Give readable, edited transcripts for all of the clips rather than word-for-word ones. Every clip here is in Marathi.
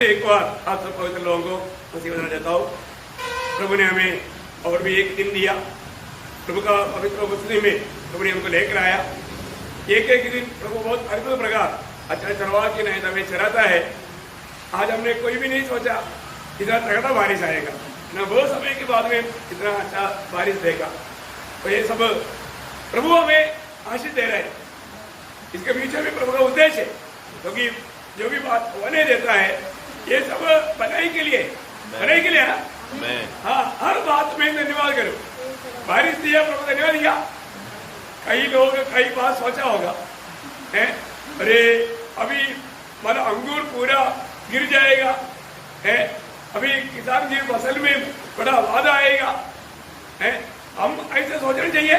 एक बार आप सब पवित्र लोगों को खुशी बताना चाहता हूँ। प्रभु ने हमें और भी एक दिन दिया। प्रभु का पवित्र उपस्थिति में प्रभु ने हमको लेकर आया। एक एक दिन प्रभु बहुत अद्भुत प्रकार अच्छा चरवा की नहीं हमें चराता है। आज हमने कोई भी नहीं सोचा इतना तगड़ा बारिश आएगा ना, बहुत समय के बाद में इतना अच्छा बारिश देगा। तो ये सब प्रभु हमें आशीष दे रहे हैं। इसके पीछे भी प्रभु का उद्देश्य है, क्योंकि जो भी बात होने देता है ये सब भलाई के लिए है ना। हाँ, हर बात में धन्यवाद करो। बारिश दिया प्रभु, धन्यवाद दिया। कई लोग कई बार सोचा होगा है, अरे अभी माना अंगूर पूरा गिर जाएगा है, अभी किसान की फसल में बड़ा वादा आएगा है। हम ऐसे सोचना चाहिए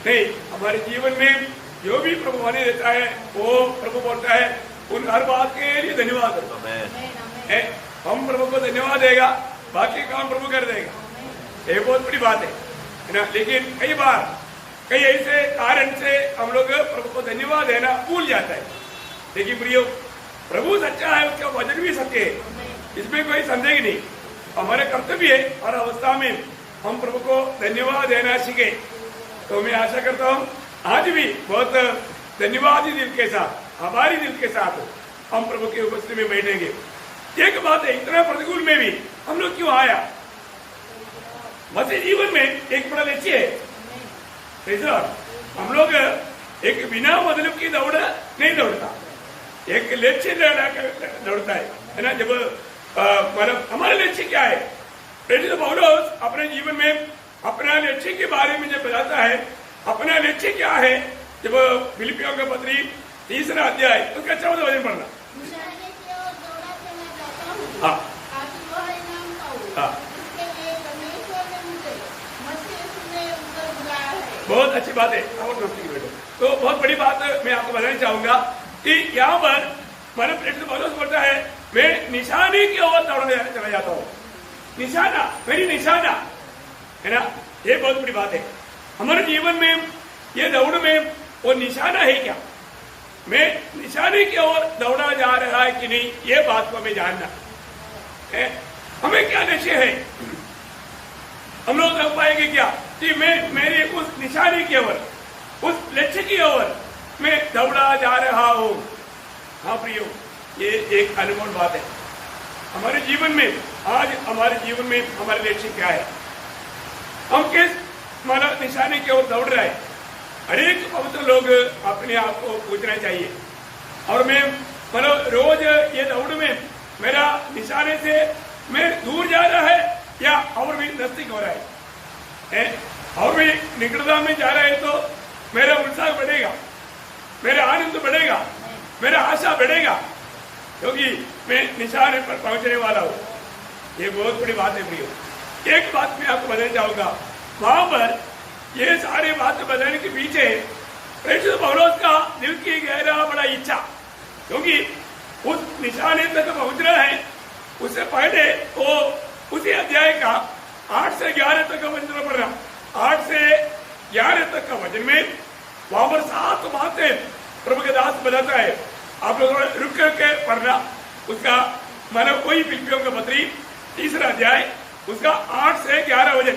नहीं। हमारे जीवन में जो भी प्रभु आने देता है वो प्रभु बोलता है उन हर बात के लिए धन्यवाद करो। हम प्रभु को धन्यवाद देगा, बाकी काम प्रभु कर देगा। ये बहुत बड़ी बात है ना। लेकिन कई बार कई ऐसे कारण से हम लोग प्रभु को धन्यवाद देना भूल जाता है। लेकिन प्रियो, प्रभु सच्चा है, उसका वचन भी सत्य है, इसमें कोई संदेह नहीं। हमारे कर्तव्य है हर अवस्था में हम प्रभु को धन्यवाद देना सीखे। तो मैं आशा करता हूँ आज भी बहुत धन्यवादी दिल के साथ, आभारी दिल के साथ हम प्रभु की उपस्थिति में बैठेंगे। एक बात है, इतना प्रतिकूल में भी हम लोग क्यों आया? मसीह जीवन में एक बड़ा लक्ष्य है। हम लोग एक बिना मतलब की दौड़ नहीं दौड़ता, एक लक्ष्य दौड़ता है ना। जब मतलब हमारा लक्ष्य क्या है? प्रेरित पौलुस अपने जीवन में अपना लक्ष्य के बारे में जब बताता है, अपना लक्ष्य क्या है, जब फिलिपियों का पत्री 3 अध्याय उसका 14 वचन पढ़ना। हाँ बहुत अच्छी बात है। तो बहुत बड़ी बात मैं आपको बताना चाहूंगा कि यहाँ पर मानो प्रेरित पौलुस बोलता है मैं निशाने की ओर दौड़ने चला जाता हूँ। निशाना, मेरी निशाना है ना। ये बहुत बड़ी बात है हमारे जीवन में। ये दौड़ में वो निशाना है क्या? मैं निशाने की ओर दौड़ा जा रहा है कि नहीं, ये बात को हमें जानना है। हमें क्या लक्ष्य है? हम लोग कर पाएंगे क्या कि मैं मेरे उस निशाने की ओर, उस लक्ष्य की ओर मैं दौड़ा जा रहा हूं। हाँ प्रियो, ये एक अनमोल बात है हमारे जीवन में। आज हमारे जीवन में हमारे लक्ष्य क्या है? हम किस माना निशाने की ओर दौड़ रहे हैं? हरेक पवित्र लोग अपने आप को पूछना चाहिए। और मैं मतलब रोज ये दौड़ में मेरा निशाने से मैं दूर जा रहा है या और भी नजदीक हो रहा है? और भी निकटता में जा रहा है तो मेरा उत्साह बढ़ेगा, मेरा आनंद बढ़ेगा, मेरा आशा बढ़ेगा, क्योंकि मैं निशाने पर पहुंचने वाला हूँ। ये बहुत बड़ी बात है प्रियो। एक बात मैं आपको बताना चाहूंगा, वहां पर ये सारे बात बताने के पीछे प्रेरित पौलुस का दिल की गहरा बड़ा इच्छा, क्योंकि उस निशाने तक पहुंचना है। उससे पहले वो उसी अध्याय का 8 से 11 तक का वचन पढ़ना। 8 से 11 तक का वचन में वहां पर 7 बातें प्रभु के दास बताता है। आप लोग रुक करके पढ़ना। उसका मानो कोई फिलिपियों का पत्री 3 अध्याय उसका 8 से 11 वचन।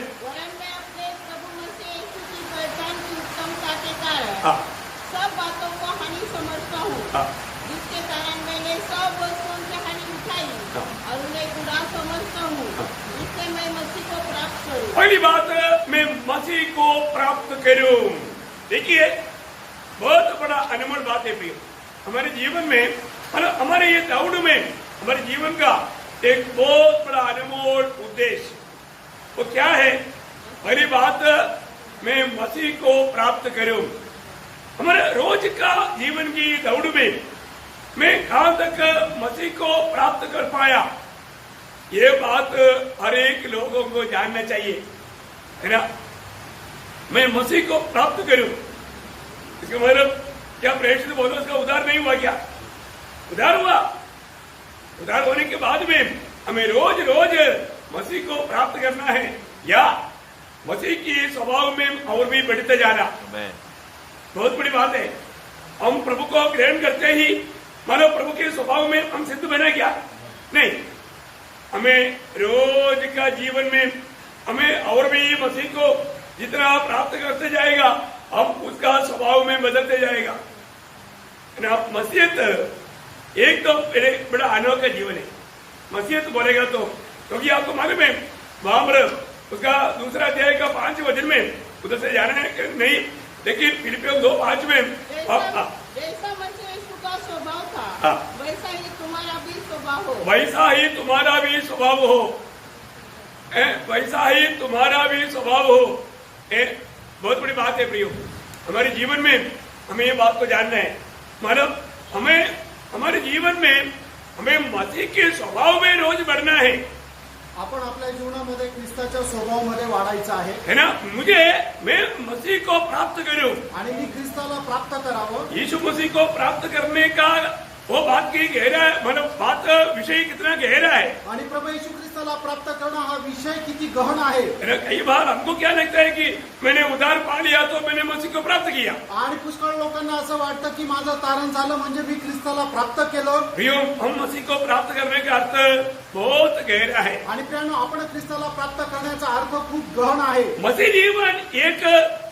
हाँ। सब बातों को हानि समझता हूँ। हाँ। जिसके कारण मैंने सब वस्तुओं की हानि उठाई। हाँ। और उन्हें बुरा समझता हूँ। हाँ। इससे मैं मसीह को प्राप्त करूँ। पहली बात, मैं मसीह को प्राप्त करूं। देखिए बहुत बड़ा अनमोल बात है प्रिय हमारे जीवन में। हमारे ये दौड़ में हमारे जीवन का एक बहुत बड़ा अनमोल उद्देश्य वो क्या है? पहली बात, मैं मसीह को प्राप्त करूं। हमारे रोज का जीवन की दौड़ में मैं कहां तक मसीह को प्राप्त कर पाया, ये बात हर एक लोगों को जानना चाहिए, है ना। मैं मसीह को प्राप्त करूं, इसका मतलब क्या प्रेरित पौलुस का उद्धार नहीं हुआ? क्या उद्धार हुआ? उद्धार होने के बाद में हमें रोज रोज मसीह को प्राप्त करना है या मसीह की स्वभाव में और भी बढ़ते जाना। बहुत बड़ी बात है। हम प्रभु को ग्रहण करते ही मानो प्रभु के स्वभाव में हम सिद्ध बने क्या? नहीं, हमें रोज का जीवन में हमें और भी मसीह को जितना प्राप्त करते जाएगा हम उसका स्वभाव में बदलते जाएगा ना। मसीहत एक तो बड़ा अनोखा जीवन है। मसीहत बोलेगा तो क्योंकि आपको मालूम है बाबर उसका दूसरा अध्याय का 5 वचन में उधर से जाना है नहीं, लेकिन फिलिपियों 2:5 में जैसा मसीह यीशु का स्वभाव था वैसा ही तुम्हारा भी स्वभाव हो। वैसा ही तुम्हारा भी स्वभाव हो। वैसा ही तुम्हारा भी स्वभाव हो। बहुत बड़ी बात है प्रियो, हमारे जीवन में हमें ये बात को जानना है। मतलब हमें हमारे जीवन में हमें मसीह के स्वभाव में रोज बढ़ना है। आपण आपल्या जीवनामध्ये ख्रिस्ताच्या स्वभावामध्ये वाढायचं आहे ना। मैं मसीह को प्राप्त करूं आणि मी ख्रिस्ताला प्राप्त करावं। यीशु मसीह को प्राप्त करने का वो बात की गहरा है, मतलब बात विषय कितना गहरा है। आणि प्रभू येशू ख्रिस्ताला प्राप्त करणं हा विषय किती गहन आहे। कई बार हमको क्या लगता है कि मैंने उधार पा लिया तो मैंने मसीह को प्राप्त किया। आणि पुष्कळ लोकांना असं वाटतं की माझं तारण झालं म्हणजे मी ख्रिस्ताला प्राप्त केलं। प्रियो, हम मसीह को प्राप्त करने का अर्थ बहुत गहरा है। आणि प्रियानो, आपण ख्रिस्ताला प्राप्त करण्याचा अर्थ खूप गहन आहे। मसीह जीवन एक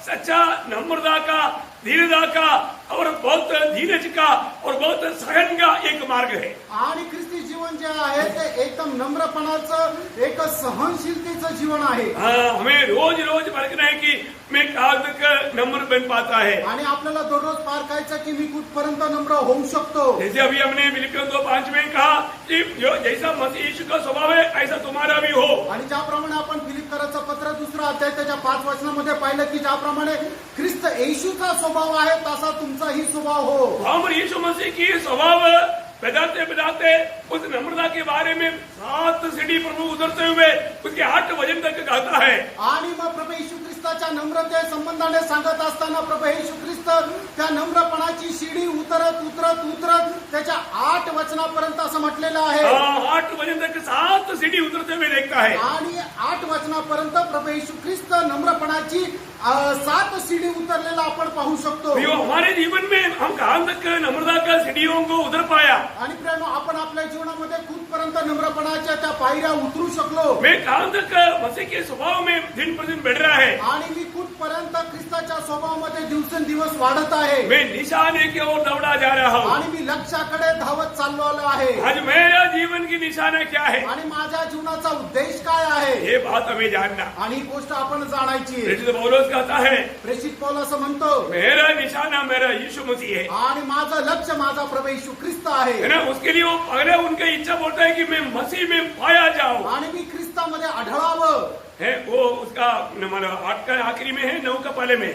सच्चा नम्रता का, धीरता का और बहुत धीरज का और बहुत सहन का एक मार्ग है। आणि ख्रिस्ती जीवन जे आहे ते एकदम नम्रपणाचं एक सहनशीलतेचं जीवन आहे। हमें रोज रोज परखना है कि मैं कहाँ तक नम्र बन पाता है। आणि आपल्याला दररोज पारखायचं की मी कुठपर्यंत नम्र होऊ शकतो। जैसे अभी हमने फिलिपियों 2:5 में कहा कि जो जैसा मसीह यीशु का स्वभाव है ऐसा तुम्हारा भी हो। आणि ज्याप्रमाणे आपण फिलिप्पीकराचं पत्र 2 अध्याय त्याच्या 5 वचनामध्ये पाहिलं की ज्याप्रमाणे ख्रिस्त येशूचा स्वभाव आहे तसा तुमचाही स्वभाव हो। हम यीशु मसीह की स्वभाव बताते बताते उस नम्रता के बारे में 7 सीढ़ी प्रभु उतरते हुए उसके 8 वचन तक गाता है। आणि मग प्रभू येशू ख्रिस्ताच्या नम्रते संबंधाने सांगत असताना प्रभू येशू ख्रिस्त त्या नम्रपणाची शिडी उतरत उतरत उतरत त्याच्या 8 वचनापर्यंत असं म्हटलेलं आहे। 8 वचन तक 7 सीढ़ी उतरते हुए देखता है। आणि 8 वचनापर्यंत प्रभू येशू ख्रिस्त नम्रपणाची 7 सीढ़ी उतरलेला आपण पाहू शकतो। हमारे जीवन में हम कहाँ तक नम्रता का सीढ़ियों को उतर पाया। आणि प्रेम आपण आपल्या जीवनामध्ये कुठपर्यंत नम्रपणाच्या त्या पायऱ्या उतरू शकलो। मैं कहाँ तक मसीह के स्वभाव में दिन प्रतिदिन बढ़ रहा है। आणि मी कुठपर्यंत ख्रिस्ताच्या स्वभावामध्ये दिवसेंदिवस वाढत आहे। मैं निशाने की ओर दौड़ा जा रहा हूँ। आणि मी लक्ष्याकडे धावत चाललो आलो आहे। आज मेरा जीवन की निशाना क्या है आणि माझ्या जीवनाचा उद्देश काय आहे ये बात हमें जानना। आणि ही गोष्ट आपण जाणायची। प्रेषित पौलुस कहता है, प्रेषित पौल असं म्हणतो, मेरा निशाना मेरा यीशु मसीह है। आणि माझं लक्ष्य माझा प्रभू येशू ख्रिस्त आहे ना। उसके लिए वो पहले उनकी इच्छा बोलता है कि मैं मसीह में पाया जाऊं। आणि मी ख्रिस्तामध्ये आढळावं है वो उसका 8 का आखिरी में है, 9 का पहले में,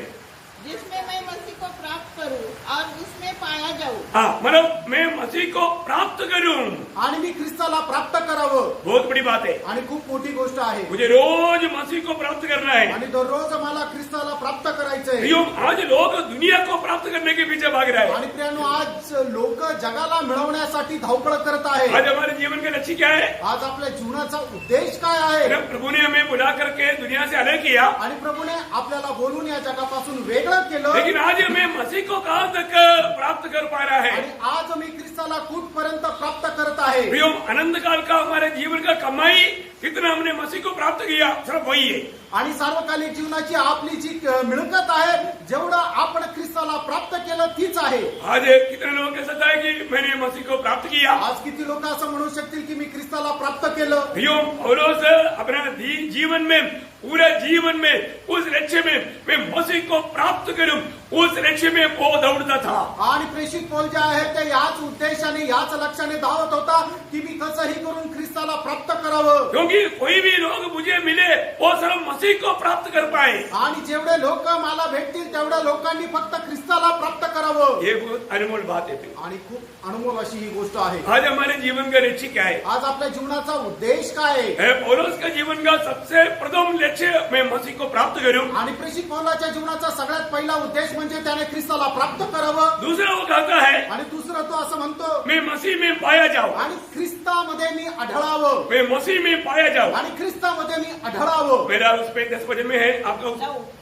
जिसमें मैं मसीह को प्राप्त करूं और उसमें पाया जाऊं। हाँ, मतलब मैं मसीह को प्राप्त करूं आणि मी ख्रिस्ताला प्राप्त करावं। बहुत बड़ी बात है। आणि खूप मोठी गोष्ट आहे। मुझे रोज मसीह को प्राप्त करना है। आणि दररोज मला ख्रिस्ताला प्राप्त करायचंय। प्रियो, आज लोग दुनिया को प्राप्त करने के पीछे भाग रहे हैं। आणि प्रियानो, आज लोक जगाला मिळवण्यासाठी धावपळ करत आहे। आज हमारे जीवन का लक्ष्य क्या है? आज आपल्या जीवनाचा उद्देश काय आहे? प्रभु ने हमें बुला करके दुनिया से अलग किया आणि प्रभूने आपल्याला बोलून या जगापासून वेगळं केलं। लेकिन आज मैं मसीह को कहाँ तक प्राप्त कर पा रहा है? आणि आज मी ख्रिस्ताला कुठपर्यंत प्राप्त करत आहे? प्रियो, अनंत काल का हमारे जीवन का कमाई कितना हमने मसीह को प्राप्त किया सिर्फ वही है। आणि सार्वकालिक जीवनाची आपली जी मिळकत आहे जेवढं आपण ख्रिस्ताला प्राप्त केलं तीच आहे। आज कितने लोग कह सकता है कि मैंने मसीह को प्राप्त किया? आज किती लोक असं म्हणू शकतील की मी ख्रिस्ताला प्राप्त केलं? प्रियो, पौलुस अपना जीवन में पूरा जीवन में उस लक्ष्य में मैं मसीह को प्राप्त करूं उस लक्ष्य में वो दौड़ता था। आणि प्रेषित पौल जे आहे ते याच उद्देशाने याच लक्ष्याने धावत होता की मी कसंही करून ख्रिस्ताला प्राप्त करावं। क्योंकि कोई भी लोग मुझे मिले वो सिर्फ मसीह को प्राप्त कर पाए। आणि जेवढे लोक मला भेटतील तेवढ्या लोकांनी फक्त ख्रिस्ताला प्राप्त करावं। ये बहुत अनमोल बात है। आणि खूप अनमोल अशी ही गोष्ट आहे। आज हमारे जीवन का लक्ष्य क्या है? आज आपल्या जीवनाचा उद्देश काय आहे? पौलुस का जीवन का सबसे प्रथम लक्ष्य मैं मसीह को प्राप्त करूं। आणि प्रेषित पौलाच्या जीवनाचा सगळ्यात पहिला उद्देश म्हणजे त्याने ख्रिस्ताला प्राप्त करावं। दूसरा वो कहता है, आणि दुसरा तो असं म्हणतो, मैं मसीह में पाया जाऊं। आणि ख्रिस्तामध्ये मी आढळावं। मैं मसीह में पाया जाऊं। आणि ख्रिस्तामध्ये मी आढळावं। मेरा उस पे 10 वचन में है, आपका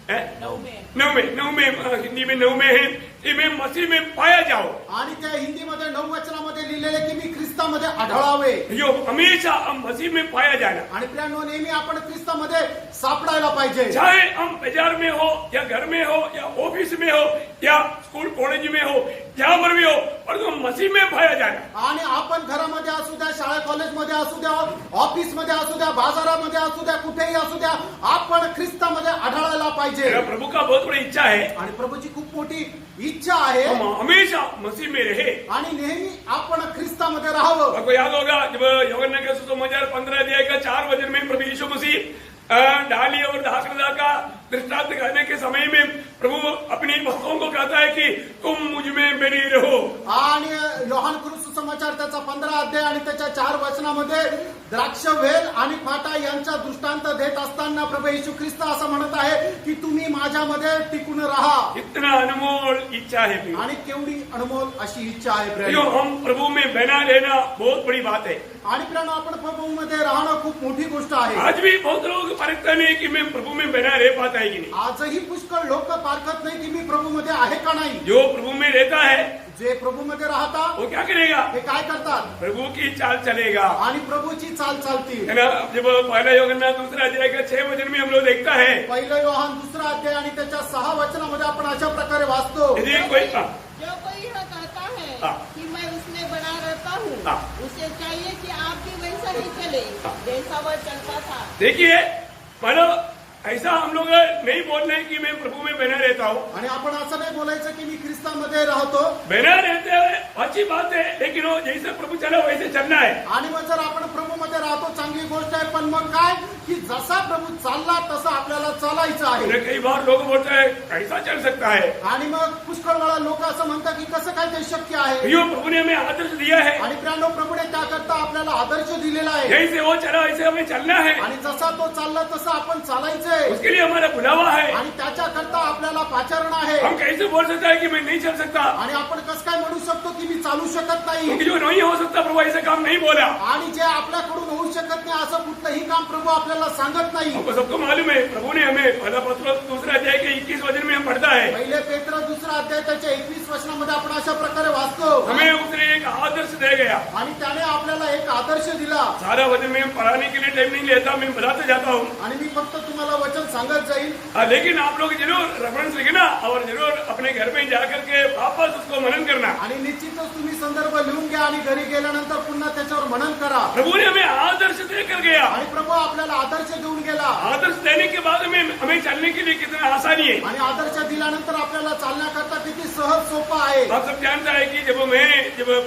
नौ में नौ में हिंदी में नौ में है कि मैं मसीह में पाया जाओ. आणि त्या हिंदीमध्ये 9 वचनामध्ये लिहिलेले की मी ख्रिस्तामध्ये आढळावे. यो हमेशा हम मसीह में पाया जाना. आणि प्रियांनो, नेहमी आपण ख्रिस्तामध्ये सापडायला पाहिजे. चाहे हम बाजार में हो या घर में हो या ऑफिस में हो या स्कूल कॉलेज में हो जहां पर भी हो, पर तो मसीह में पाया जाना. आणि आपण घरामध्ये असू द्या, शाळा कॉलेजमध्ये असू द्या, ऑफिसमध्ये असू द्या, बाजारामध्ये असू द्या, कुठेही असू द्या, आपण ख्रिस्तामध्ये आढळायला पाहिजे. मेरा प्रभु का बहुत बड़ी इच्छा है आणि प्रभूची खूप मोठी इच्छा आहे हम हमेशा मसीह में रहे. आणि नेहमी आपण ख्रिस्तामध्ये राहावं. आपको याद होगा जब यूहन्ना के सुसमाचार 15 अध्याय का 4 वचन में प्रभु यीशु मसीह डाली और दाखलता का दृष्टांत करने के समय में प्रभु अपनी भक्तों को कहता है कि तुम मुझ में बने रहो. आणि योहान सुसमाचार त्याचा 15 अध्याय आणि त्याच्या 4 वचनामध्ये द्राक्ष वेल आणि फाटा यांचा दृष्टांत देत असताना प्रभू येशू ख्रिस्त असं म्हणत आहे की तुम्ही माझ्यामध्ये टिकून राहा. इतना अनमोल इच्छा है प्रियो. आणि केवढी अनमोल अशी इच्छा आहे प्रियो, प्रिय. हम प्रभु में बना रहना बहुत बड़ी बात है. आणि प्रिय, आपण प्रभूमध्ये राहणं खूप मोठी गोष्ट आहे. आज भी बहुत लोग परखते नहीं कि मैं प्रभु में बना रह पाता है कि नहीं. आजही पुष्कळ लोक पारखत नाही की मी प्रभूमध्ये आहे का नाही. जो प्रभु में रहता है जे प्रभूमध्ये राहता वो क्या करेगा? ते काय करतात? प्रभु की चाल चलेगा. आणि प्रभूची चाल चालतील. है ना. जब पहला यूहन्ना दूसरा अध्याय का 6 वचन में हम लोग देखता है, पहिलं योहान 2 अध्याय आणि त्याच्या 6 वचनामध्ये आपण अशा प्रकारे वाचतो. यदि कोई जो कोई यह कहता है हाँ। कि मैं उसमें बना रहता हूँ, हाँ। उसे चाहिए कि आप भी वैसा ही चले जैसा वह चलता था. देखिए, मानो ऐसा हम लोग नहीं बोल रहे कि मैं प्रभु में बना रहता हूँ. आणि आपण असं नाही बोलायचं की मी ख्रिस्तामध्ये राहतो. बना रहते हैं अच्छी बात है, लेकिन वो जैसे प्रभु चला वैसे चलना है. आणि मग जर आपण प्रभूमध्ये राहतो चांगली गोष्ट आहे, पण मग काय की जसा प्रभू चालला तसं आपल्याला चालायचं आहे. उन्हें कई बार लोग बोलते हैं कैसा चल सकता है. आणि मग पुष्कळ वेळा लोक असं म्हणतात की कसं काय ते शक्य आहे. यो प्रभु ने हमें आदर्श दिया है. आणि प्रियांनो, प्रभूने त्याकरता आपल्याला आदर्श दिलेला आहे. जैसे वो चला वैसे हमें चलना है. आणि जसा तो चालला तसं आपण चालायचंय. उसके लिए हमारा बुलावा है. आणि त्याच्याकरता आपल्याला पाचारण आहे. हम कैसे बोल सकता है कि मैं नहीं चल सकता? आणि आपण कसं काय म्हणू शकतो की मी चालू शकत नाही. क्योंकि जो नहीं हो सकता प्रभु ऐसे काम नहीं बोला. आणि जे आपल्याकडून होऊ शकत नाही असं कुठलंही काम प्रभू आपल्याला सांगत नाही. हमको सबको मालूम है प्रभु ने हमें पहला पत्र 2 अध्याय के 21 वचन में हम पढ़ता है, पहिले पेत्र 2 अध्याय त्याच्या 21 वचनामध्ये आपण अशा प्रकारे वाचतो. हमें उसने एक आदर्श दे गया. आणि त्याने आपल्याला एक आदर्श दिला. सारा वचन में पढ़ाने के लिए टाइम नहीं लेता, मैं बताते जाता हूँ. आणि मी फक्त तुम्हाला वचन सांगत जाईल. लेकिन आप लोग जरूर रेफरेंस लिखना और जरूर अपने घर में जाकर के वापस उसको मनन करना. आणि निश्चितच तुम्ही संदर्भ लिहून घ्या आणि घरी गेल्यानंतर पुन्हा त्याच्यावर मनन करा. प्रभु ने हमें आदर्श देकर गया. आणि प्रभू आपल्याला आदर्श देऊन गेला. आदर्श देने के बाद में हमें चलने के लिए कितना आसानी है. आणि आदर्श दिल्यानंतर आपल्याला चालण्याकरता किती सहज सोपं आहे. आप सब जानता है कि जब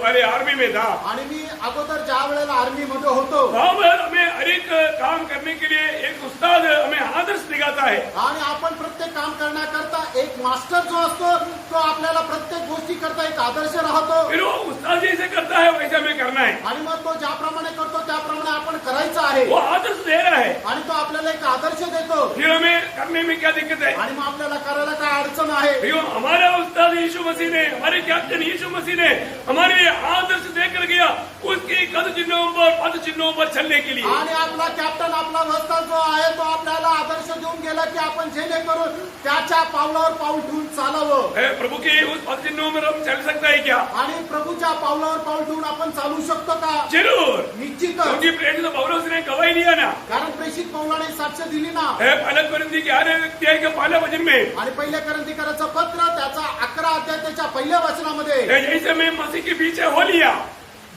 पहले आर्मी में था, आणि मी अगोदर ज्या वेळेला आर्मी मध्ये होतो वहां पर हमें हर एक काम करने के लिए एक उस्ताद हमें आदर्श दिखाता है. आणि आपण प्रत्येक काम करण्याकरता एक मास्टर जो असतो तो आपल्याला प्रत्येक गोष्टी करता एक आदर्श राहतो. फिर वो उस्ताद जैसे करता है वैसे हमें करना है. आणि मग तो ज्याप्रमाणे करतो त्याप्रमाणे आपण करायचं आहे. वो आदर्श दे रहा है. आणि तो आपल्याला एक आदर्श देतो. फिर हमें करने में क्या दिक्कत है? आणि मग आपल्याला करायला काय अडचण आहे. भैया हमारा उस्ताद यीशु मसीह ने, हमारे कैप्टन यीशु मसीह ने हमारे लिए आदर्श देकर गया उसके कद चिन्हों पर पद चिन्हों पर चलने के लिए. आणि आपला कॅप्टन आपला वस्ता जो आहे तो आपल्याला आदर्श देऊन गेला की आपण जेणेकरून त्याच्या पावलावर पाऊल ठेवून चालावं. प्रभु के उस पद चिन्हों में हम चल सकता है क्या? आणि प्रभूच्या पावलावर पाऊल ठेवून आपण चालू शकतो का? जरूर. निश्चितच. क्योंकि प्रेरित पौलुस ने गवाही दिया ना. कारण प्रेषित पौलाने साक्ष दिली ना. पहला कोरिन्थी के 8 अध्याय के पहला वचन में, आणि पहिल्या करंथीकराचं पत्र त्याचा 11 अध्याय त्याच्या पहिल्या वचनामध्ये जैसे मैं मसीह के पीछे हो लिया,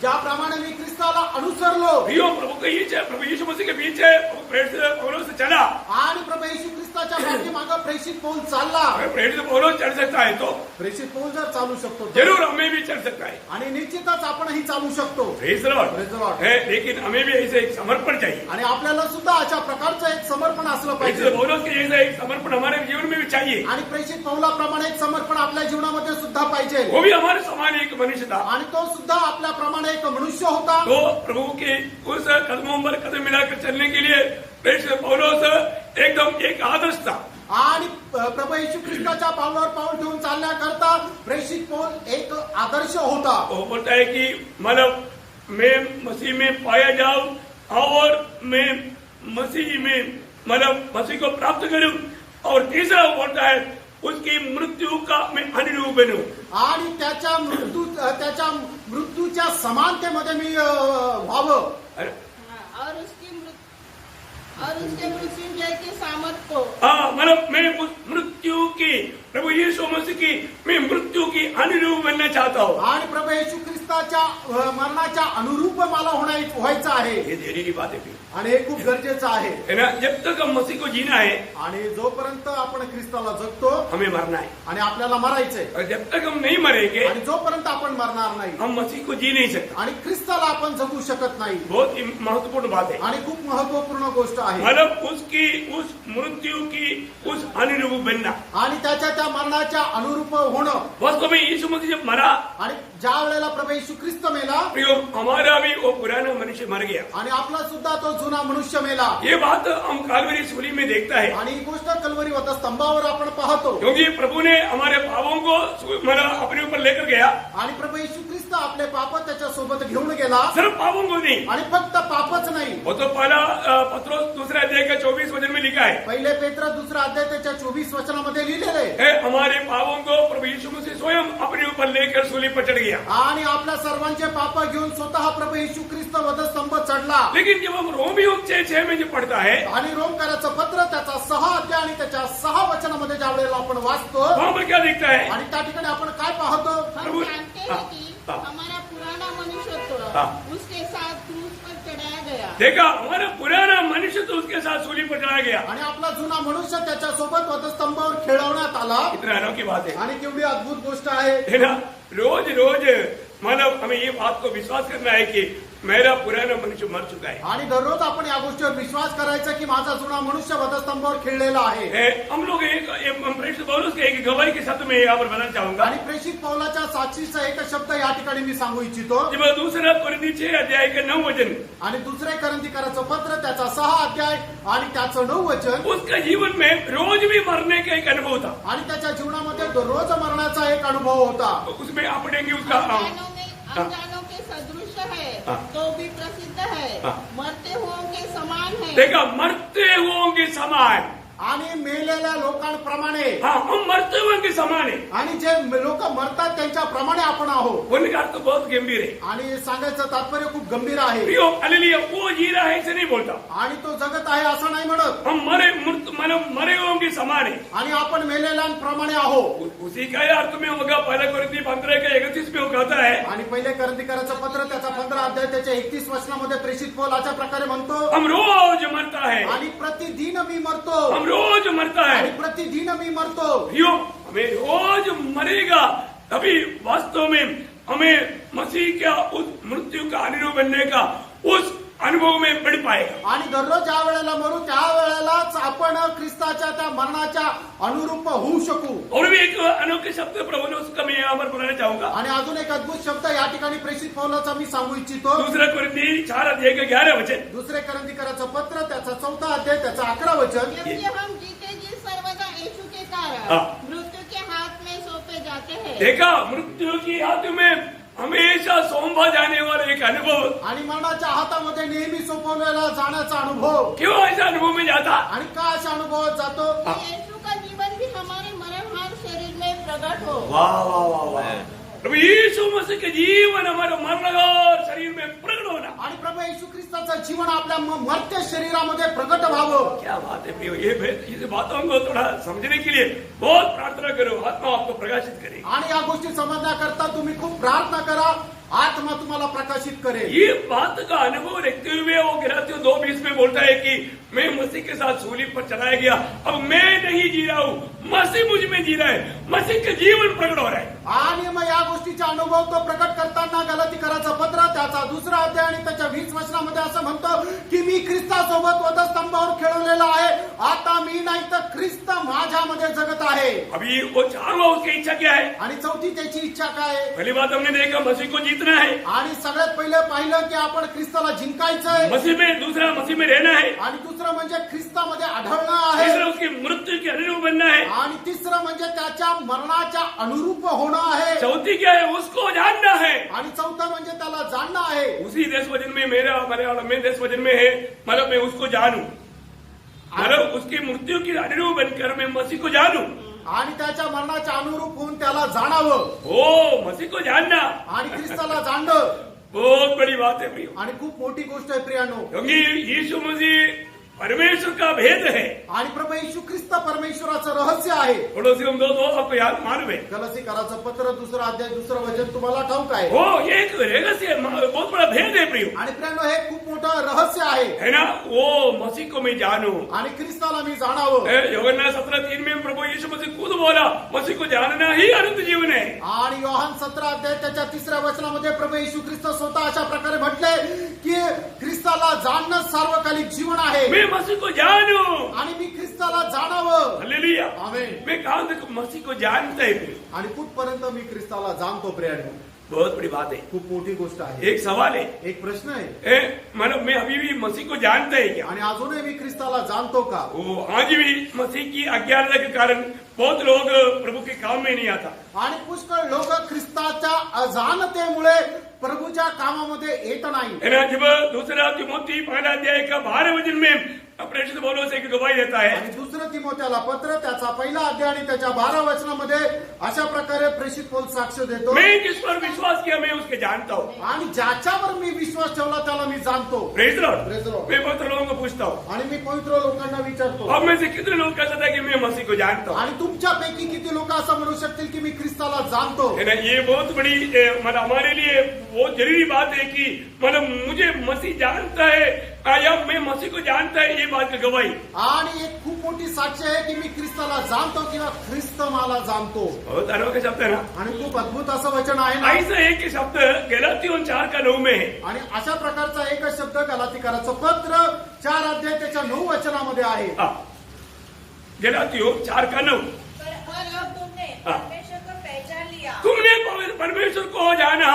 ज्याप्रमाणे मी ख्रिस्ताला अनुसरलो. भैया प्रभु यीशु मसीह के पीछे प्रेरित पौलुस चला. आणि प्रभू येशू ख्रिस्ताच्या पाठीमागे प्रेषित पौल चालला. प्रेरित पौलुस चल सकता है तो प्रेषित पौल जर चालू शकतो जरूर हमें भी चल सकता है. आणि निश्चितच आपणही चालू शकतो. Praise the Lord. Praise the Lord. है, लेकिन हमें भी ऐसे एक समर्पण चाहिए. आणि आपल्याला सुद्धा अशा प्रकारचं एक समर्पण असलं प्रेरित पाहिजे. पौलुस के जैसा एक समर्पण हमारे जीवन में भी चाहिए. आणि प्रेषित पौलाप्रमाणे एक समर्पण आपल्या जीवनामध्ये सुद्धा पाहिजे. वो भी हमारे समान एक मनुष्य था. आणि तो सुद्धा आपल्याप्रमाणे एक मनुष्य होता. तो प्रभु के उस कदमों पर कदम मिलाकर चलने के लिए प्रेरित पौलुस एकदम एक आदर्श था. आणि प्रभू येशू ख्रिस्ताच्या पावलावर पाऊल ठेवून चालण्याकरता प्रेषित पौल एक आदर्श होता. वो बोलता है कि मतलब मैं मसीह में पाया जाऊं और मैं मसीह में मतलब मसीह को प्राप्त करूं और तीसरा वो बोलता है उसकी मृत्यु का मैं अनुरूप बनूं। आणि त्याच्या मृत्यूच्या समानतेमध्ये मी व्हावं अरे, और उसके मृत्युंजय के सामर्थ को मतलब मैं उस मृत्यू की प्रभु यीशु मसीह की मैं मृत्यू की अनुरूप बनना चाहता हूँ। आणि प्रभू येशू ख्रिस्ताच्या मरणाच्या अनुरूप मला व्हायचं आहे। ये देरी की बात है आणि हे खूप गरजेचं आहे ना। जब तक हम मसीह को जीना है आणि जोपर्यंत आपण ख्रिस्ताला जगतो हमें मरना है, आणि आपल्याला मरायचंय और जब तक हम नहीं मरेंगे आणि जोपर्यंत आपण मरणार नाही हम मसीह को जी नहीं सकते। आणि ख्रिस्ताला आपण जगू शकत नाही। बहुत ही महत्वपूर्ण बात है आणि खूप महत्वपूर्ण गोष्ट आहे, मतलब उसकी उस मृत्यु की उस अनुरूप बनना। आणि त्या मरणाच्या अनुरूप होणं। वास्तव में यीशु मसीह जब मरा आणि ज्या वेळेला प्रभू येशू ख्रिस्त मेला हमारा भी वो पुराना मनुष्य मर गया आणि आपला सुद्धा तो जुना मनुष्य मेला। ये बात हम कालवरी सूली में देखता है आणि ही गोष्ट कल्वरी वधस्तंभावर आपण पाहतो, क्योंकि प्रभु ने हमारे पापों को अपने ऊपर लेकर गया। आणि प्रभू येशू ख्रिस्त आपले पाप त्याच्या सोबत घेऊन गेला। सिर्फ पापों को नहीं, आणि फक्त पापच नाही, वो तो पहला पत्रोस दूसरा अध्याय का 24 वचन में लिखा है, पहिले पेत्र दुसरा अध्याय त्याच्या 24 वचनामध्ये लिहिलेले आहे, हमारे पापों को प्रभु यीशु मसीह स्वयं अपने ऊपर लेकर सूली पर चढ़ गया। आणि आपल्या सर्वांचे पाप घेऊन स्वतः प्रभू येशू ख्रिस्त वधस्तंभ चढला। लेकिन जब हम रोमियो 6:6 में जो पढ़ता है आणि रोमकाराचं पत्र त्याचा 6 अध्याय आणि त्याच्या 6 वचनामध्ये ज्या वेळेला आपण वाचतो वहां पर क्या दिखता है? आणि त्या ठिकाणी आपण काय पाहतो? हम जानते हैं कि हमारा पुराना मनुष्यत्व उसके साथ क्रूस पर चढ़ाया गया। देखा, हमारा पुराना मनुष्य तो उसके साथ सूली पर चढ़ाया गया। आणि आपला जुना मनुष्य त्याच्या सोबत वधस्तंभावर खेळवण्यात आला। कितना अनोखी बात है, आणि केवढी अद्भुत गोष्ट आहे ना। रोज रोज मतलब हमें ये बात को विश्वास करना है कि मेरा पुराना मनुष्य मर चुका है। आणि दररोज आपण या गोष्टीवर विश्वास करायचा की माझा जुना मनुष्य वधस्तंभावर खेळलेला आहे। हम लोग एक प्रेषित पौलुस के एक गवाही के शब्द में यहाँ पर बताना चाहूंगा। आणि प्रेषित पौलाच्या साक्षीचा एक शब्द या ठिकाणी मी सांगू इच्छितो। जब दूसरा कोरिन्थी 6 अध्याय का 9 वचन, आणि दुसरे करंथीकराचं पत्र त्याचा 6 अध्याय आणि त्याचं 9 वचन, उसका जीवन में रोज भी मरने का एक अनुभव था। आणि त्याच्या जीवनामध्ये दररोज मरण्याचा एक अनुभव होता। उसमें आप पढ़ेंगे उसका अनजानों के सदृश है तो भी प्रसिद्ध है, मरते हुओं के समान है। देखा, मरते हुओं के समान, आणि मेलेल्या लोकांप्रमाणे, हम मरते हुए के समान है। आणि जे लोक मरतात त्यांच्याप्रमाणे आपण आहोत। उनका अर्थ बहुत गंभीर है। आणि सांगायचं तात्पर्य खूप गंभीर आहे। हालेलुया, वो जी रहा है ऐसे नहीं बोलता, आणि तो जगत आहे असं नाही म्हणत। हम मरे हुओं के समान है, आणि आपण मेलेल्यांप्रमाणे आहोत। उसी का अर्थ में होगा। पहला कोरिन्थी 15:31 में वो कहता है, आणि पहिले करंथीकराचं पत्र त्याचा 15 अध्याय त्याच्या 31 वचनामध्ये प्रेषित पौल अशा प्रकारे म्हणतो, हम रोज मरता है, आणि प्रतिदिन मी मरतो, हम रोज मरता है। आणि प्रतिदिन मी मरतो। हमें रोज मरेगा, तभी वास्तव में हमें मसीह का उस मृत्यू का अनुरूप बनने का उस अनुभव में बढ़ पाएगा। आणि दररोज ज्या वेळेला मरू त्या वेळेलाच आपण ख्रिस्ताच्या त्या मरणाच्या अनुरूप होऊ शकू। और भी एक अनोखे शब्द प्रभु ने उसका मैं यहाँ पर बोलना चाहूंगा। आणि अजून एक अद्भुत शब्द या ठिकाणी प्रेषित पौलाचा मी सांगू इच्छितो। दूसरा कोरिन्थी 4 अध्याय का 11 वचन, दुसरे करंथीकराचं पत्र त्याचा 4 अध्याय त्याचा 11 वचन, जबकि हम जीते जी सर्वदा यीशु के कारण मृत्यु के हाथ में सौंपे जाते हैं। देखा, मृत्यु की हाथ में हमेशा सौंपा जाने वाला एक अनुभव, आणि मरणाच्या हातामध्ये नेहमी सोपवलेला जाण्याचा अनुभव। क्यों ऐसा अनुभव में जाता? आणि का अशा अनुभवात जातो? यीशु का जीवन भी हमारे मरणहार शरीर में प्रकट हो। वाह वाह वाह वाह, प्रभु यीशु मसीह के जीवन हमारे मरणहार शरीर में प्रकट होना। आणि प्रभू येशू ख्रिस्ताचं जीवन आपल्या मर्त्य शरीरामध्ये प्रकट व्हावं। क्या बात है प्रियो, ये बातों को थोड़ा समझने के लिए बहुत प्रार्थना करो, आत्मा आपको प्रकाशित करे। आणि या गोष्टी समजण्याकरता तुम्ही खूप प्रार्थना करा, आत्मा तुम्हाला प्रकाशित करेल। ये बात का अनुभव रखते हुए वो गलातियों 2:20 में बोलता है कि मैं मसीह के साथ सूली पर चढ़ाया गया, अब मैं नहीं जी रहा हूँ, मसीह मुझ में जी रहा है, मसीह के जीवन प्रकट हो रहा है। आणि मग या गोष्टीचा अनुभव तो प्रकट करताना गलातीकराचं पत्र त्याचा 2 अध्याय आणि त्याच्या 20 वचनामध्ये असं म्हणतो की मी ख्रिस्तासोबत वधस्तंभावर खेळवलेला आहे, आता मी नाही तर ख्रिस्त माझ्यामध्ये जगत आहे। अभी वो 4वां उसकी इच्छा क्या है? आणि चौथी त्याची इच्छा काय आहे? पहली बात हमने देखा, मसीह को जीतना है, आणि सगळ्यात पहिले पाहिलं की आपण ख्रिस्ताला जिंकायचंय, मसीह में, दूसरा मसीह में रहना है, आणि दुसरं म्हणजे ख्रिस्तामध्ये आढळणं आहे, तीसरा उसकी मृत्यु के अनुरूप बनना है, आणि तिसरं म्हणजे त्याच्या मरणाच्या अनुरूप होणं आहे, चौथी क्या है? उसको जानना है, आणि चौथं म्हणजे त्याला जाणणं आहे। उसी 10 वचन में, मेरा मलयालम में 10 वचन में है, मतलब मैं उसको जानू। मतलब उसकी मृत्यु की अनुरूप बनकर मैं मसीह को जानूं। आणि त्याच्या मरणाच्या अनुरूप होऊन त्याला जाणावं ओ मसीह को जानना आणि ख्रिस्ताला जाणणं बहुत बड़ी बात है प्रियो, आणि खूप मोठी गोष्ट आहे प्रियानो. क्योंकि यीशु मसीह परमेश्वर का भेद है। आणि प्रभू येशू ख्रिस्त परमेश्वराचं रहस्य आहे. पड़ोसियों 2:2 आपको याद मालूम है। गलतीकाराचं पत्र 2 अध्याय 2 वचन तुम्हाला ठाऊक आहे. वो ये एक रहस्य है, बहुत बड़ा भेद है प्रियो, आणि प्रियानो हे खूप मोठं रहस्य आहे. है ना। वो मसीह को मैं जानूं। आणि ख्रिस्ताला मी जाणावं. यूहन्ना 17:3 में प्रभु यीशु मसीह खुद बोला मसीह को जानना ही अनंत जीवन है। आणि योहान 17 अध्याय त्याच्या 3 वचनामध्ये प्रभू येशू ख्रिस्त स्वतः अशा प्रकारे म्हटले की ख्रिस्ताला जाणणं सार्वकालिक जीवन आहे. मैं मसीह को जानूं आणि मी ख्रिस्ताला जाणावं. हालेलुया। आमेन. मैं कहां तक मसीह को जानता है प्रियो, आणि कुठपर्यंत मी ख्रिस्ताला जाणतो प्रियानो. बहुत बड़ी बात है। खूप मोठी गोष्ट आहे. एक सवाल है, एक प्रश्न आहे. मतलब मैं अभी भी मसीह को जानता है क्या? आणि अजूनही मी ख्रिस्ताला जाणतो का? वो आज भी मसीह की अज्ञानता के कारण बहुत लोग प्रभु के काम में नहीं आता। आणि पुष्कळ लोक ख्रिस्ताच्या अजाणतेमुळे प्रभूच्या कामामध्ये येत नाही. है ना। जब दूसरा तिमोथी 1 का 12 वचन में प्रेषित पौलुस एक गवाही देता है। आणि 2 तिमोथेला पत्र त्याचा 1 अध्याय आणि त्याच्या 12 वचनामध्ये अशा प्रकारे प्रेषित पौल साक्ष देतो. मैं जिस पर विश्वास किया मैं उसके जानता हूँ। आणि ज्याच्यावर मी विश्वास ठेवला त्याला मी जाणतो. Praise Lord. Praise the Lord. मैं पवित्र लोगों को पूछता हूँ, आणि मी पवित्र लोकांना विचारतो. अब में से कितने लोग कह सकते हैं कि मैं मसीह को जानता हूँ? आणि तुमच्यापैकी किती लोक असं म्हणू शकतील की मी ख्रिस्ताला जाणतो. है ना। ये बहुत बड़ी मतलब हमारे लिए बहुत जरूरी बात है कि मतलब मुझे मसीह जानता है या मैं मसीह को जानता है, ये बात की गवाही। आणि एक खूप मोठी साक्ष आहे की मी ख्रिस्ताला जाणतो किंवा ख्रिस्त मला जाणतो. बहुत अनोखा शब्द है ना। आणि खूप अद्भुत असं वचन आहे ना. ऐसा एक शब्द गलातियों 4:9 में है। आणि अशा प्रकारचा एकच शब्द गलातीकाराचं पत्र 4 अध्याय त्याच्या 9 वचनामध्ये आहे. गलातियों 4:9। पर अब तुमने परमेश्वर को पहचान लिया। तुमने परमेश्वर को जाना,